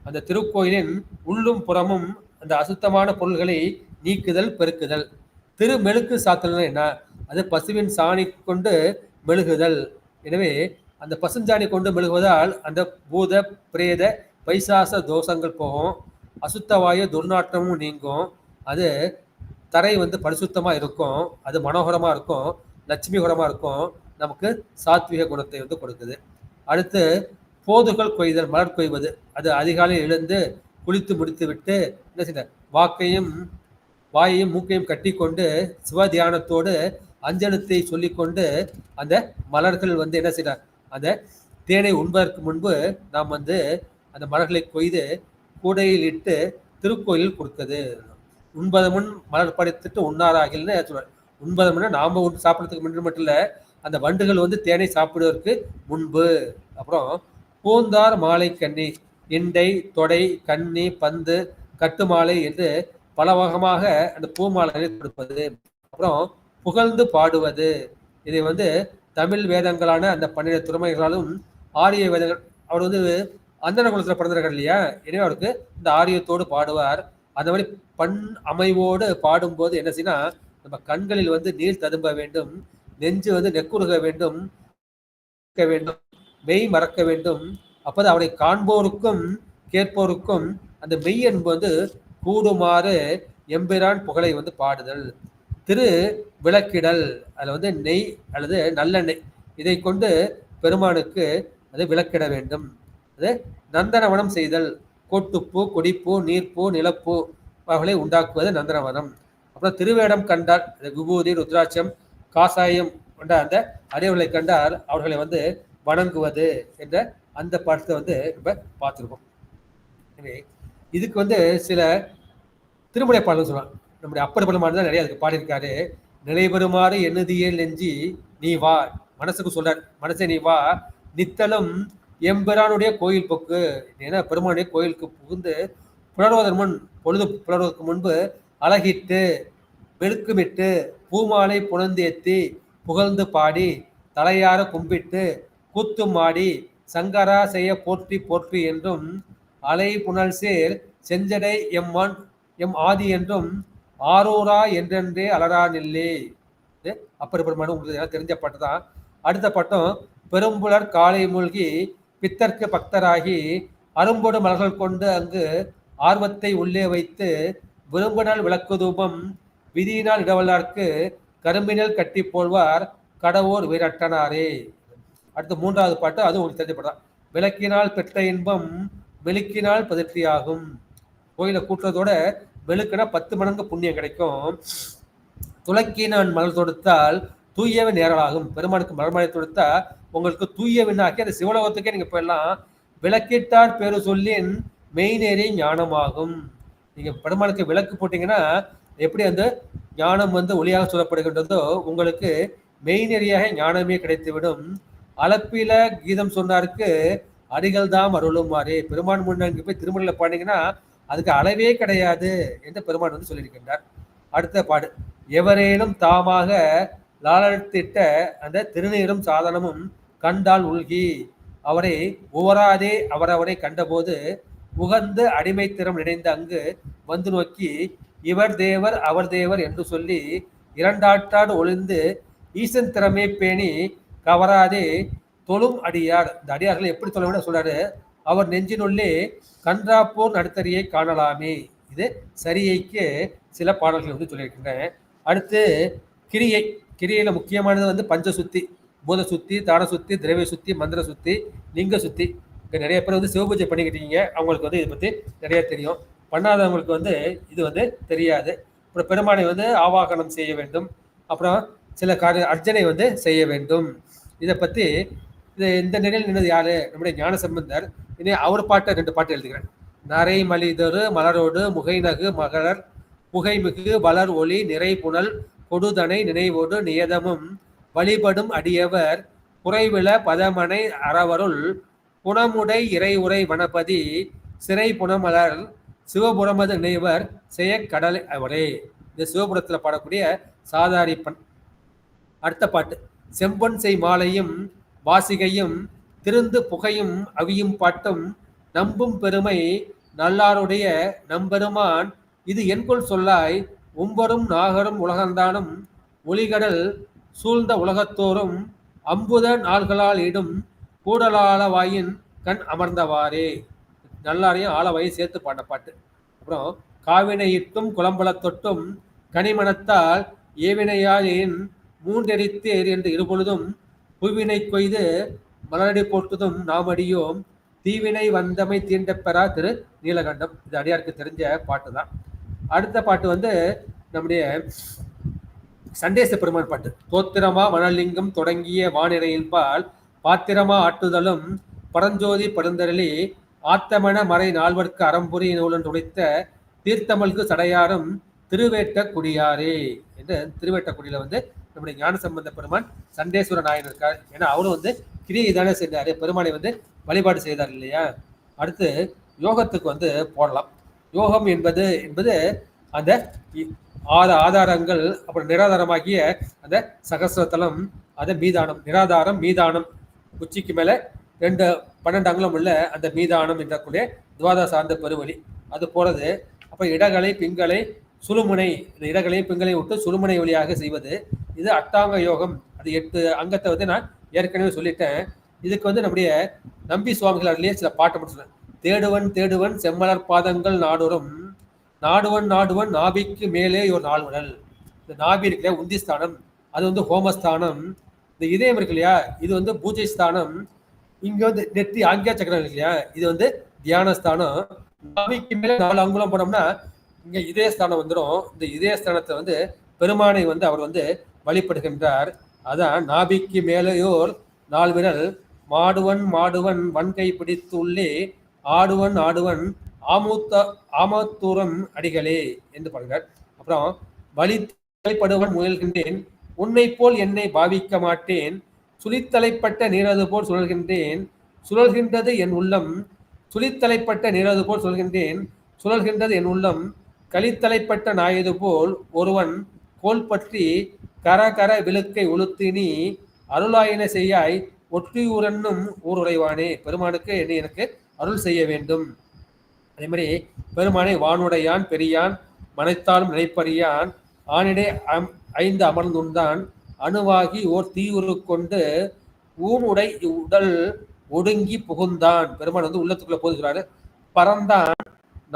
அந்த திருக்கோயிலின் உள்ளும் புறமும் அந்த அசுத்தமான பொருள்களை நீக்குதல், பெருக்குதல். திருமெழுக்கு சாத்தல் என்ன? அது பசுவின் சாணி கொண்டு மெழுகுதல். எனவே அந்த பசுஞ்சாணி கொண்டு மெழுகுவதால் அந்த பூத பிரேத பைசாச தோஷங்கள் போகும், அசுத்தவாயு துர்நாற்றமும் நீங்கும், அது தரை வந்து பரிசுத்தமாக இருக்கும், அது மனோகரமாக இருக்கும், லட்சுமிகரமாக இருக்கும், நமக்கு சாத்விக குணத்தை வந்து கொடுக்குது. அடுத்து போதுகள் கொய்தல், மலர் கொய்வது. அது அதிகாலையில் எழுந்து குளித்து முடித்து விட்டு என்ன செய்ய வாக்கையும் வாயையும் மூக்கையும் கட்டி கொண்டு சிவ தியானத்தோடு அஞ்சலத்தை சொல்லிக்கொண்டு அந்த மலர்கள் வந்து என்ன செய்ய அந்த தேனை உண்பதற்கு முன்பு நாம் வந்து அந்த மலர்களை கொய்து கூடையில் இட்டு திருக்கோயிலில் கொடுத்தது. உண்பது முன் மலர் படைத்துட்டு உண்ணாராகில்னு சொல்லுவார். உண்பது முன்னா நாம் சாப்பிட்றதுக்கு முன்பு மட்டும் இல்லை, அந்த வண்டுகள் வந்து தேனை சாப்பிடுவதற்கு முன்பு. அப்புறம் பூந்தார் மாலை கன்னி, இண்டை, தொடை, கன்னி, பந்து, கட்டுமாலை என்று பல வகமாக அந்த பூமாலைகளை கொடுப்பது. அப்புறம் புகழ்ந்து பாடுவது. இதை வந்து தமிழ் வேதங்களான அந்த 12 துறைமைகளாலும் ஆரிய வேதங்கள், அவர் வந்து அந்தன குலத்தில் பிறந்திருக்கார் இல்லையா, எனவே அவருக்கு இந்த ஆரியத்தோடு பாடுவார். அந்த மாதிரி பண் அமைவோடு பாடும்போது என்ன செய்யனா, நம்ம கண்களில் வந்து நீர் ததும்ப வேண்டும், நெஞ்சு வந்து நெக்குருக வேண்டும், மெய் மறக்க வேண்டும். அப்போது அவனை காண்போருக்கும் கேட்போருக்கும் அந்த மெய் என்பது வந்து கூடுமாறு எம்பிரான் புகழை வந்து பாடுதல். திரு விளக்கிடல், அதில் வந்து நெய் அல்லது நல்லெண்ணெய் இதை கொண்டு பெருமானுக்கு அது விளக்கிட வேண்டும். அது நந்தனவனம் செய்தல், கோட்டுப்பூ, கொடிப்பூ, நீர்ப்பூ, நிலப்பூ அவர்களை உண்டாக்குவது நந்தனவனம். அப்புறம் திருவேடம் கண்டால் விபூதி, ருத்ராட்சம், காசாயம் கொண்ட அந்த அடியவர்களை கண்டால் அவர்களை வந்து வணங்குவது என்ற அந்த பாடத்தை வந்து நம்ம பார்த்துருக்கோம். எனவே இதுக்கு வந்து சில திருமுறை பாடல்கள் சொல்லலாம். நம்முடைய அப்பர் பெருமான் தான் நிறைய அதுக்கு பாடியிருக்காரு. நிலைபெறுமாறு எண்ணுதியல் நெஞ்சி நீ வா, மனசுக்கு சொல்றார், மனசை நீ வா, நித்தலும் எம்பெரானுடைய கோயில் போக்கு. ஏன்னா பெருமானுடைய கோயிலுக்கு புகுந்து புலர்வதன் முன், பொழுது புலர்வதற்கு முன்பு அழகிட்டு வெளுக்குமிட்டு பூமாலை புனந்தேத்தி புகழ்ந்து பாடி தலையார கும்பிட்டு கூத்தும் ஆடி சங்கரா செய்ய போற்றி போற்றி என்றும் அலை புனல் சேர் செஞ்சடை எம்மான் எம் ஆதி என்றும் ஆரூரா என்றென்றே அலரா நில்லே. அப்பர் பெருமான் உங்களுக்கு தெரிஞ்ச பாட்டு தான். அடுத்த பாட்டம் பெரும்புலர் காலை மூழ்கி பித்தர்க்கு பக்தராகி அரும்பொடு மலர்கள் கொண்டு அங்கு ஆர்வத்தை உள்ளே வைத்து விரும்பினால் விளக்கு தூபம் விதியினால் இடவல்லார்க்கு கரும்பினல் கட்டி போல்வார் கடவோர் வீரட்டனாரே. அடுத்த 3வது பாட்டு, அது உங்களுக்கு தெரிஞ்ச பாட்டு தான். விளக்கினால் பெற்ற இன்பம் மெழுக்கினால் பதிர்ச்சியாகும். கோயிலை கூட்டுறதோட மெழுக்குனா 10 மடங்கு புண்ணியம் கிடைக்கும். துளக்கினான் மலர் தொடுத்தால் தூயவன் நேரலாகும். பெருமானுக்கு மலர்மலை தொடுத்தா உங்களுக்கு தூயவனாக்கி அந்த சிவலோகத்துக்கே நீங்க போயிடலாம். விளக்கிட்டார் பேரு சொல்லின் மெய்நேரே ஞானமாகும். நீங்க பெருமானுக்கு விளக்கு போட்டீங்கன்னா எப்படி அந்த ஞானம் வந்து ஒளியாக சொல்லப்படுகின்றதோ உங்களுக்கு மெய்நெறியாக ஞானமே கிடைத்துவிடும். அளப்பில கீதம் சொன்னாருக்கு அடிகள் தாம் அருளுமாறே. பெருமான் முன்னாடி போய் திருமலையில் பாடிங்கன்னா அதுக்கு அளவே கிடையாது என்று பெருமான் வந்து சொல்லியிருக்கின்றார். அடுத்த பாடு, எவரேனும் தாமாக லாலத்திட்ட அந்த திருநீரும் சாதனமும் கண்டால் உள்கி அவரை உவராதே அவரவரை கண்டபோது உகந்து அடிமைத்திறம் நினைந்த அங்கு வந்து நோக்கி இவர் அவர் தேவர் என்று சொல்லி இரண்டாற்றாடு ஒளிந்து ஈசன் திறமே பேணி கவராதே தொழும் அடியார். இந்த அடியார்கள் எப்படி தொழ வேண்டும் சொல்றாரு. அவர் நெஞ்சினுள்ளே கன்றாப்போர் நடுத்தறியை காணலாமே. இது சரிகைக்கு சில பாடல்கள் வந்து சொல்லியிருக்கின்றேன். அடுத்து கிரியை. கிரியையில முக்கியமானது வந்து பஞ்ச சுத்தி, பூத சுத்தி, தான சுத்தி, திரவிய சுத்தி, மந்திர சுத்தி, லிங்க சுத்தி. இங்க நிறைய பேர் வந்து சிவபூஜை பண்ணிக்கிட்டீங்க, அவங்களுக்கு வந்து இதை பத்தி நிறைய தெரியும். பண்ணாதவங்களுக்கு வந்து இது வந்து தெரியாது. அப்புறம் பெருமானை வந்து ஆவாகனம் செய்ய வேண்டும். அப்புறம் சில காரிய அர்ச்சனை வந்து செய்ய வேண்டும். இதை பத்தி இந்த நிலையில் நின்னது யாரு? நம்முடைய ஞான சம்பந்தர். இனி அவர் பாட்டை 2 பாட்டு எழுதுகிறேன். நரை மலிதொரு மலரோடு முகைநகு மகளர் புகைமிகு வளர் ஒளி நிறை புனல் கொடுதனை நினைவோடு நியதமும் வழிபடும் அடியவர் குறைவில பதமனை அறவருள் புனமுடை இறையுறை வனபதி சிறை புனமலர் சிவபுரமது நினைவர் செய்ய கடலை அவரே. இந்த சிவபுரத்தில் பாடக்கூடிய சாதாரிப்பன். அடுத்த பாட்டு. செம்பொன் செய் மாலையும் வாசிகையும் திருந்து புகையும் அவியும் பாட்டும் நம்பும் பெருமை நல்லாருடைய நம்பெருமான் இது என்கொள் சொல்லாய் உம்பரும் நாகரும் உலகந்தானும் ஒளிகடல் சூழ்ந்த உலகத்தோறும் அம்புத நாள்களால் இடும் கூடலாளவாயின் கண் அமர்ந்தவாறே. நல்லாரையும் ஆளவாயும் சேர்த்து பாட்ட பாட்டு. அப்புறம் காவினை இட்டும் குளம்பல தொட்டும் கனிமணத்தால் ஏவினையாயின் மூன்றெரித்தேர் என்று இருபொழுதும் புவினை கொய்து மலரடி போட்டுதும் நாமடியோம் தீவினை வந்தமை தீண்டப்பெறா திரு நீலகண்டம். இது அடியாருக்கு தெரிஞ்ச பாட்டு தான். அடுத்த பாட்டு வந்து நம்முடைய சண்டேச பெருமான் பாட்டு. தோத்திரமா மணலிங்கம் தொடங்கிய வானிறையின் பால் பாத்திரமா ஆட்டுதலும் பரஞ்சோதி பருந்தரளி ஆத்தமன மறை நால்வர்க்கு அறம்புரி நூலன் துடைத்த தீர்த்தமல்கு சடையாரும் திருவேட்ட குடியாரே என்று திருவேட்டக்குடியில வந்து நம்முடைய ஞான சம்பந்த பெருமான் சண்டேஸ்வர நாயன் இருக்கார். ஏன்னா அவரும் வந்து கிரியை தானே செய்தாரு, பெருமானை வந்து வழிபாடு செய்தார் இல்லையா. அடுத்து யோகத்துக்கு வந்து போடலாம். யோகம் என்பது அந்த ஆதாரங்கள், அப்புறம் நிராதாரமாகிய அந்த சகசிரத்தலம், அது மீதானம். நிராதாரம் மீதானம், உச்சிக்கு மேல 12 அங்குலம் உள்ள அந்த மீதானம் என்றக்கூடிய துவாதா சார்ந்த பெருவழி அது போறது. அப்ப இடகளை பிங்களை சுழுமுனை, இந்த இடகளை பிங்களை விட்டு சுழுமுனை வழியாக செய்வது, இது அட்டாங்க யோகம். அது 8 அங்கத்தை வந்து நான் ஏற்கனவே சொல்லிட்டேன். இதுக்கு வந்து நம்முடைய நம்பி சுவாமிகள் அதுலயே சில பாட்டு மட்டும் சொன்னேன். தேடுவன் தேடுவன் செம்மலர் பாதங்கள் நாடுறும் நாடுவன் நாடுவன் நாபிக்கு மேலே ஒரு நாள்வனல். இந்த நாபி இருக்கு இல்லையா, உந்திஸ்தானம், அது வந்து ஹோமஸ்தானம். இந்த இதயம் இருக்கு இல்லையா, இது வந்து பூஜை ஸ்தானம். இங்க வந்து நெத்தி ஆங்கியா சக்கரம் இருக்கு இல்லையா, இது வந்து தியானஸ்தானம். நாபிக்கு மேலே 4 அங்குலம் போனோம்னா இங்க இதயஸ்தானம் வந்துடும். இந்த இதயஸ்தானத்தை வந்து பெருமானை வந்து அவர் வந்து வழிபடுகின்றார். அதான் நாபிக்கு மேலேயோர் 4 விரல் மாடுவன் மாடுவன் வன்கை பிடித்து உள்ளே ஆடுவன் ஆடுவன் ஆமத்தூரம் அடிகளே என்று பாருங்கள். அப்புறம் வழித்தலைப்படுவன் முயல்கின்றேன் உன்னை போல் என்னை பாவிக்க மாட்டேன் சுழித்தலைப்பட்ட நீரது போல் சுழல்கின்றேன் சுழல்கின்றது என் உள்ளம் சுழித்தலைப்பட்ட நீரது போல் சொல்கின்றேன் சுழல்கின்றது என் உள்ளம் கலித்தலைப்பட்ட நாயது போல் ஒருவன் கோல் பற்றி கர கர விழுக்கை உளுத்தினி அருளாயின செய்யாய் ஒற்றியூரன்னும் ஊருரைவானே. பெருமானுக்கு என்னை எனக்கு அருள் செய்ய வேண்டும். அதே மாதிரி பெருமானை வானுடையான் பெரியான் மனைத்தாலும் நினைப்பறியான் ஆனிடை 5 அமர்ந்துண்டான் அணுவாகி ஓர் தீயுரு கொண்டு ஊனுடை உடல் ஒடுங்கி புகுந்தான். பெருமான் வந்து உள்ளத்துக்குள்ள போதுகிறாரு. பறந்தான்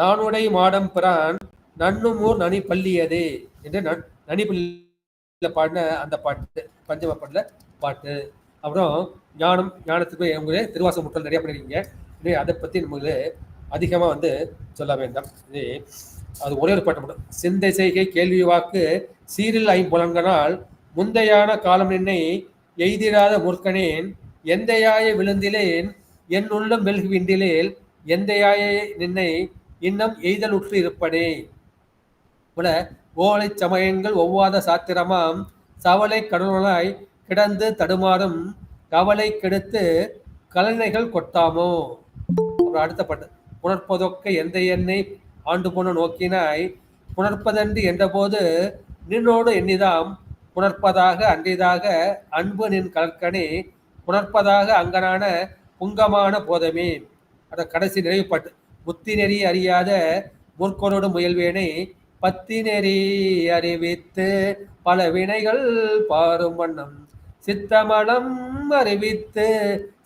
நானுடை மாடம் பிறான் நன்னுமூர் நனி பள்ளியதே என்று நனி பள்ளியில பாடின அந்த பாட்டு பஞ்சம பாட்டுல பாட்டு. அப்புறம் ஞானத்துக்கு உங்களே திருவாசக முற்றல் நிறைய பண்ணிருக்கீங்க. அதை பத்தி நமக்கு அதிகமா வந்து சொல்ல வேண்டாம். அது ஒரே ஒரு பாட்டு மட்டும். சிந்தை செய்கை கேள்வி வாக்கு சீரில் 5 புலன்களால் முந்தையான காலம் நின்னை எய்திராத முற்கனேன் எந்தையாய விழுந்திலேன் என் உள்ளம் வெல்குவிண்டிலேல் எந்தையாய நின்னை இன்னும் எய்தல் உற்று இருப்பனே. போல ஓலை சமயங்கள் ஒவ்வாத சாத்திரமாம் சவலை கடவுளாய் கிடந்து தடுமாறும் கவலை கெடுத்து கலைஞர்கள் கொட்டாமோ. அடுத்த பாட்டு. புணர்ப்பதொக்க எந்த எண்ணெய் ஆண்டு போன நோக்கினாய் புணர்ப்பதன்று என்றபோது நின்னோடு எண்ணிதாம் புணர்ப்பதாக அன்றிதாக அன்பு நின் கலற்கனே புணர்ப்பதாக அங்கனான புங்கமான போதமே. அத கடைசி நிறைவு பாட்டு. புத்தி நெறி அறியாத முற்கொரோடு முயல்வேனை பத்தி நெறி அறிவித்து பல வினைகள் பாரும் வண்ணம் சித்தமலம் அறிவித்து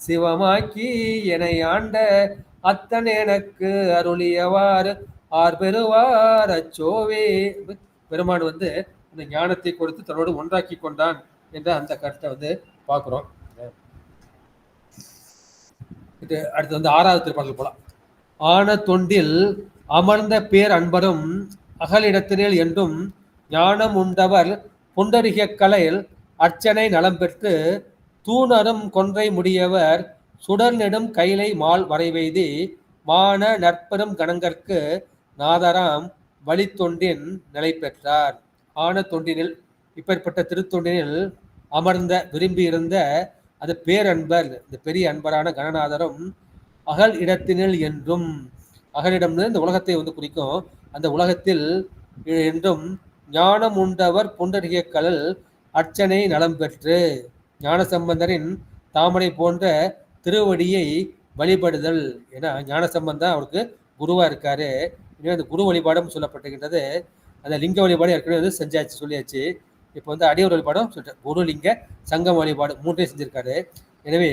சிவமாக்கி என்னை ஆண்ட அத்தன் எனக்கு அருளியவாறு ஆர் பெறுவார் அச்சோவே. பெருமான் வந்து அந்த ஞானத்தை கொடுத்து தன்னோடு ஒன்றாக்கி கொண்டான் என்ற அந்த கருத்தை வந்து பார்க்கிறோம். அடுத்து வந்து 6வது திருப்பாடல் போலாம். ஆன தொண்டில் அமர்ந்த பேர் அன்பரும் அகலிடத்தினில் என்றும் ஞானம் உண்டவர் புண்டரிக கலையில் அர்ச்சனை நலம் பெற்று தூணரும் கொன்றை முடியவர் சுடர் நெடும் கைலை மால் வரைவெய்தி மான நற்பெரும் கணங்கற்கு நாதராம் வழித்தொண்டின் நிலை பெற்றார். ஆன தொண்டினில் இப்பேற்பட்ட திருத்தொண்டினில் அமர்ந்த விரும்பியிருந்த அது பேரன்பர், இந்த பெரிய அன்பரான கணநாதரும் அகல் இடத்தினில் என்றும், அகலிடம்னு இந்த உலகத்தை வந்து குறிக்கும், அந்த உலகத்தில் என்றும் ஞானம் உண்டவர் புண்டரிக கலல் அர்ச்சனை நலம் பெற்று ஞான சம்பந்தரின் தாமரை போன்ற திருவடியை வழிபடுதல். ஏன்னா ஞான சம்பந்தம் அவருக்கு குருவா இருக்காரு. அந்த குரு வழிபாடும் சொல்லப்பட்டுகின்றது. அந்த லிங்க வழிபாடு ஏற்கனவே வந்து செஞ்சாச்சு, சொல்லியாச்சு. இப்போ வந்து அடியோர் வழிபாடும் சொல்லிட்டு குருலிங்க சங்கம் வழிபாடு 3 செஞ்சிருக்காரு. எனவே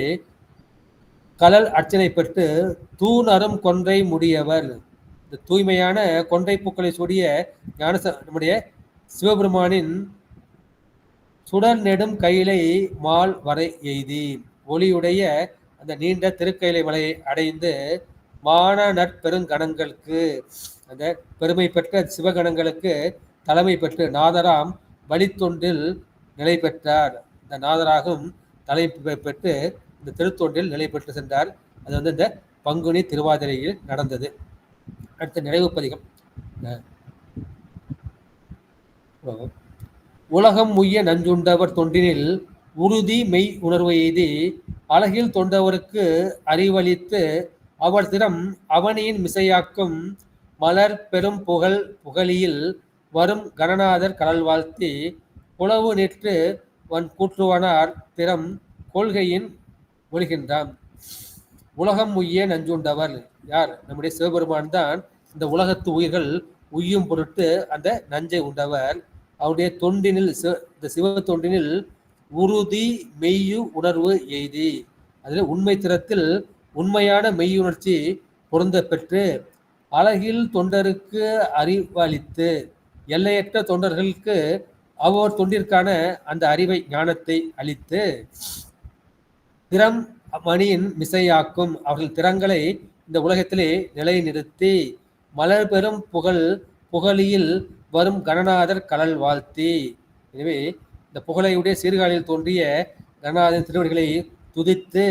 கலல் அர்ச்சனை பெற்று தூணரும் கொன்றை முடியவர், இந்த தூய்மையான கொன்றை பூக்களை சூடிய ஞான நம்முடைய சிவபெருமானின் சுடர் நெடும் கையிலை மால் வரை எய்தி ஒளியுடைய அந்த நீண்ட திருக்கையிலை மலையை அடைந்து மான நற்பெருங்கணங்களுக்கு, அந்த பெருமை பெற்ற சிவகணங்களுக்கு தலைமை பெற்று நாதராம் வழித்தொண்டில் நிலை பெற்றார். இந்த நாதராகும் தலைமை பெற்று இந்த திருத்தொண்டில் நிலை பெற்று சென்றார். அது வந்து இந்த பங்குனி திருவாதிரையில் நடந்தது. அடுத்த நிறைவு பதிகம். உலகம் உய்ய நஞ்சுண்டவர் தொண்டினில் உறுதி மெய் உணர்வு எய்தி அழகில் தொண்டவருக்கு அறிவளித்து அவர் திறம் அவனியின் மிசையாக்கும் மலர் பெரும் புகழியில் வரும் கணநாதர் கடல் வாழ்த்தி உளவு நிற்று வன் கூற்றுவனார் திறம் கொள்கையின் ஒழுகின்றான். உலகம் உய்ய நஞ்சுண்டவர் யார்? நம்முடைய சிவபெருமான் தான். இந்த உலகத்து உயிர்கள் உய்யும் பொருட்டு அந்த நஞ்சை உண்டவர். அவருடைய தொண்டினில், இந்த சிவ தொண்டினில் உறுதி மெய்யு உணர்வு எய்தி, அதில் உண்மை திறத்தில் உண்மையான மெய்யுணர்ச்சி பொருந்த பெற்று அழகில் தொண்டருக்கு அறிவளித்து எல்லையற்ற தொண்டர்களுக்கு அவர் தொண்டிற்கான அந்த அறிவை ஞானத்தை அளித்து திறம் மணியின் மிசையாக்கும் அவர்கள் திறங்களை இந்த உலகத்திலே நிலைநிறுத்தி மலர் பெரும் புகழியில் வரும் கணநாதர் கடல் வாழ்த்தி. எனவே இந்த புகழையுடைய சீர்காழியில் தோன்றிய கணநாதன் திருவடிகளை துதித்து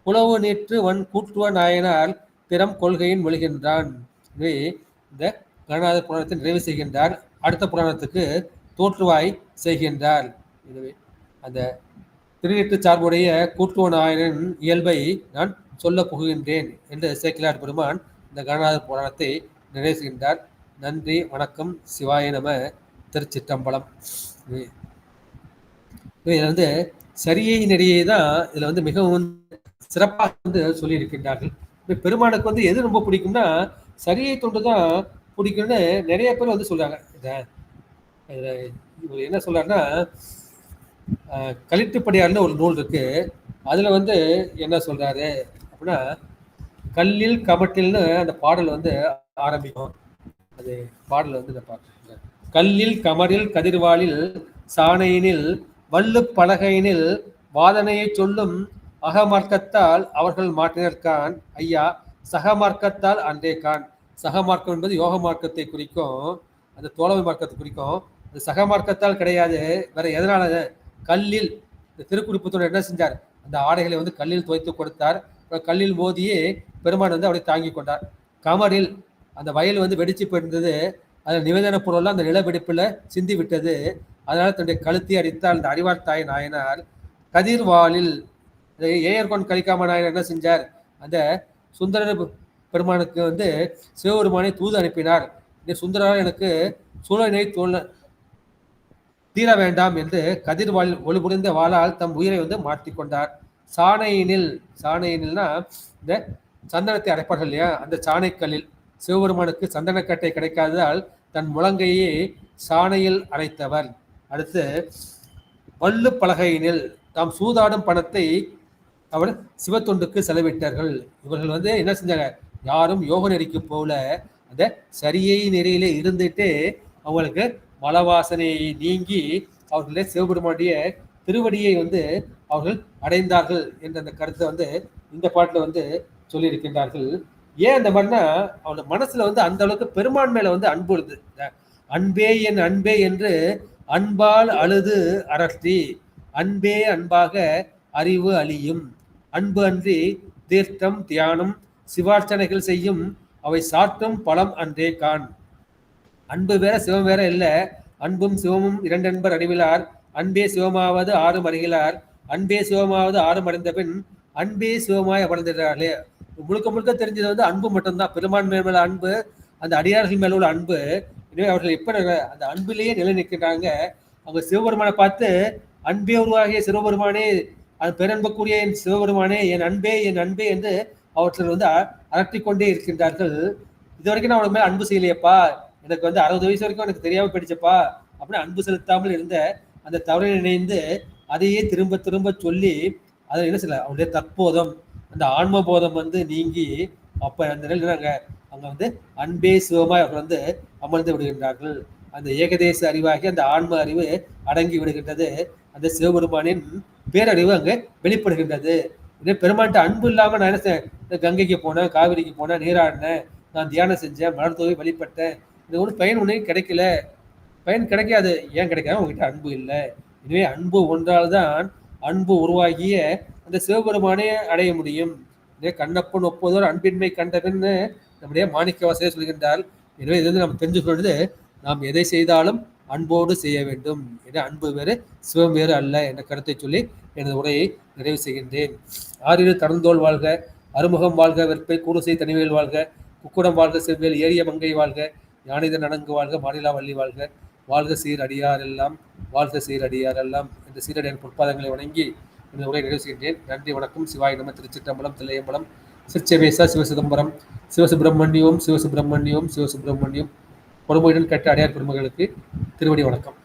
புலவு நீற்று வன் கூற்றுவ நாயனார் திறம் கொள்கையின் மொழிகின்றான். எனவே இந்த கணநாதர் புராணத்தை நிறைவு செய்கின்றார். அடுத்த புராணத்துக்கு தோற்றுவாய் செய்கின்றார். எனவே அந்த திருநீற்று சார்புடைய கூற்றுவ நாயனின் இயல்பை நான் சொல்ல புகுகின்றேன் என்று சேக்கிழார் பெருமான் இந்த கணநாதர் புராணத்தை நிறைவு செய்கின்றார். நன்றி, வணக்கம், சிவாய நம, திருச்சிற்றம்பலம். இதில் வந்து சரியை நெறியை தான் இதில் வந்து மிகவும் சிறப்பாக வந்து சொல்லியிருக்கின்றார்கள். பெருமானுக்கு வந்து எது ரொம்ப பிடிக்கும்னா சரியை தொண்டு தான் பிடிக்கும்னு நிறைய பேர் வந்து சொல்றாங்க. இவர் என்ன சொல்றாருன்னா, கலித்துப்படியார்னு ஒரு நூல் இருக்கு. அதுல வந்து என்ன சொல்றாரு அப்படின்னா, கல்லில் கமட்டில்னு அந்த பாடல் வந்து ஆரம்பிக்கும். அது பாடல் வந்து கல்லில் கமரில் கதிர்வாளில் சாணையினில் வல்லு பலகையினில் வாதனையை சொல்லும் அகமார்க்கத்தால் அவர்கள் மாற்றினர்கான் ஐயா சகமார்க்கத்தால் அன்றே கான். சகமார்க்கம் என்பது யோக மார்க்கத்தை குறிக்கும், அந்த தோழமை மார்க்கத்தை குறிக்கும். அது சகமார்க்கத்தால் கிடையாது. வேற எதனால? கல்லில் இந்த திருக்குறிப்புத்தோடு என்ன செஞ்சார்? அந்த ஆடைகளை வந்து கல்லில் துவைத்து கொடுத்தார். கல்லில் மோதியே பெருமான் வந்து அவரை தாங்கி கொண்டார். கமரில் அந்த வயல் வந்து வெடிச்சு போயிருந்தது. அதில் நிவேதன பொருள்லாம் அந்த நிலவெடிப்பில் சிந்தி விட்டது. அதனால தன்னுடைய கழுத்தை அடித்தால் அந்த அறிவார் தாய் நாயனார். கதிர்வாளில் ஏயர்கொன் கலிக்காம நாயனார் என்ன செஞ்சார்? அந்த சுந்தர பெருமானுக்கு வந்து சிவபெருமானை தூது அனுப்பினார். இந்த சுந்தரர் எனக்கு சூழலை தீர வேண்டாம் என்று கதிர்வாள் ஒளிபுரிந்த வாளால் தம் உயிரை வந்து மாற்றிக்கொண்டார். சாணையினில்னா இந்த சந்தனத்தை அரைப்பார்கள் இல்லையா, அந்த சாணைக்கல்லில் சிவபெருமானுக்கு சந்தனக்கட்டை கிடைக்காததால் தன் முழங்கையே சாணையில் அரைத்தவர். அடுத்து வல்லு பலகையினில் தாம் சூதாடும் பணத்தை அவர் சிவத்தொண்டுக்கு செலவிட்டார்கள். இவர்கள் வந்து என்ன செஞ்சாங்க, யாரும் யோக நெறிக்கு போல அந்த சரியை நெறியில இருந்துட்டு அவங்களுக்கு மலவாசனையை நீங்கி அவர்களே சிவபெருமானுடைய திருவடியை வந்து அவர்கள் அடைந்தார்கள் என்ற அந்த கருத்தை வந்து இந்த பாட்டில் வந்து சொல்லியிருக்கின்றார்கள். ஏன் அந்த மாதிரினா அவனோட மனசுல வந்து அந்த அளவுக்கு பெருமான் மேல வந்து அன்பு வருது. அன்பே என் அன்பே என்று அன்பால் அழுது அரற்றி, அன்பே அன்பாக அறிவு அழியும், அன்பு அன்றி தீர்த்தம் தியானம் சிவார்ச்சனைகள் செய்யும் அவை சாற்றும் பலம் அன்றே கான். அன்பு வேற சிவம் வேற இல்லை. அன்பும் சிவமும் இரண்டென்பர் அறிவிலார், அன்பே சிவமாவது ஆறும் அறிகிறார், அன்பே சிவமாவது ஆறும் அடைந்த பின் அன்பே சிவமாய் அமர்ந்திருக்கிறார்களே. முழுக்க முழுக்க தெரிஞ்சது வந்து அன்பு மட்டும்தான். பெருமான் மேல அன்பு, அந்த அடியார்கள் மேல உள்ள அன்பு. எனவே அவர்கள் எப்ப அந்த அன்பிலேயே நிலை நிற்கிறாங்க. அவங்க சிவபெருமானை பார்த்து அன்பே உருவாகிய சிவபெருமானே, அது பெருன்பக்கூடிய என் சிவபெருமானே, என் அன்பே என் அன்பே என்று அவர்கள் வந்து அரட்டி கொண்டே இருக்கின்றார்கள். இது வரைக்கும் நான் அவனுக்கு மேல அன்பு செய்யலையப்பா, எனக்கு வந்து 60 வயசு வரைக்கும் எனக்கு தெரியாம போயிடுச்சப்பா அப்படின்னு அன்பு செலுத்தாமல் இருந்த அந்த தவறை நினைந்து அதையே திரும்ப திரும்ப சொல்லி அதை என்ன செய்யல, அவருடைய தற்போதம் அந்த ஆன்ம போதம் வந்து நீங்கி அப்ப அந்த நிலையில அங்க வந்து அன்பே சிவமாய் அவர் வந்து அமர்ந்து விடுகின்றார்கள். அந்த ஏகதேச அறிவாகி அந்த ஆன்ம அறிவு அடங்கி விடுகின்றது. அந்த சிவபெருமானின் பேரறிவு அங்க வெளிப்படுகின்றது. பெருமான்ட்ட அன்பு இல்லாம நான் என்ன கங்கைக்கு போனேன், காவிரிக்கு போனேன், நீராடினேன், நான் தியானம் செஞ்சேன், மலர் தூவி வழிபட்டேன், இது ஒரு பயன் ஒண்ணு கிடைக்கல. பயன் கிடைக்காது. ஏன் கிடைக்காது? உங்ககிட்ட அன்பு இல்லை. எனவே அன்பு ஒன்றால் தான் அன்பு உருவாகிய அந்த சிவபெருமானே அடைய முடியும். கண்ணப்பன் ஒப்பதோர் அன்பின்மை கண்டபின்னு நம்முடைய மாணிக்க வாசகர் சொல்கின்றார். எனவே இது வந்து நம்ம தெரிஞ்சுக்கொண்டது, நாம் எதை செய்தாலும் அன்போடு செய்ய வேண்டும். என அன்பு வேறு சிவம் வேறு அல்ல என்ற கருத்தை சொல்லி எனது உரையை நிறைவு செய்கின்றேன். ஆறிரு தடந்தோள் வாழ்க, அறுமுகம் வாழ்க, வெற்பை கூடுசை தனிவேல் வாழ்க, குக்குடம் வாழ்க, செவ்வேல் ஏரிய மங்கை வாழ்க, ஞானிதன் அணங்கு வாழ்க, மாநிலா வள்ளி வாழ்க, வாழ்க சீர் அடியார் எல்லாம், வாழ்க சீர் அடியார் எல்லாம் என்ற சீரடியார் பொற்பாதங்களை வணங்கி இந்த உரை நிறைவு செய்கின்றேன். நன்றி, வணக்கம். சிவாய் நம. திருச்சிற்றம்பலம், தில்லையம்பலம், சிற்சேவேசா, சிவசிதம்பரம், சிவசுப்பிரமணியம், சிவசுப்பிரமணியம், சிவசுப்பிரமணியம். கொடுமையுடன் கேட்ட அடையார் பெருமகளுக்கு திருவடி வணக்கம்.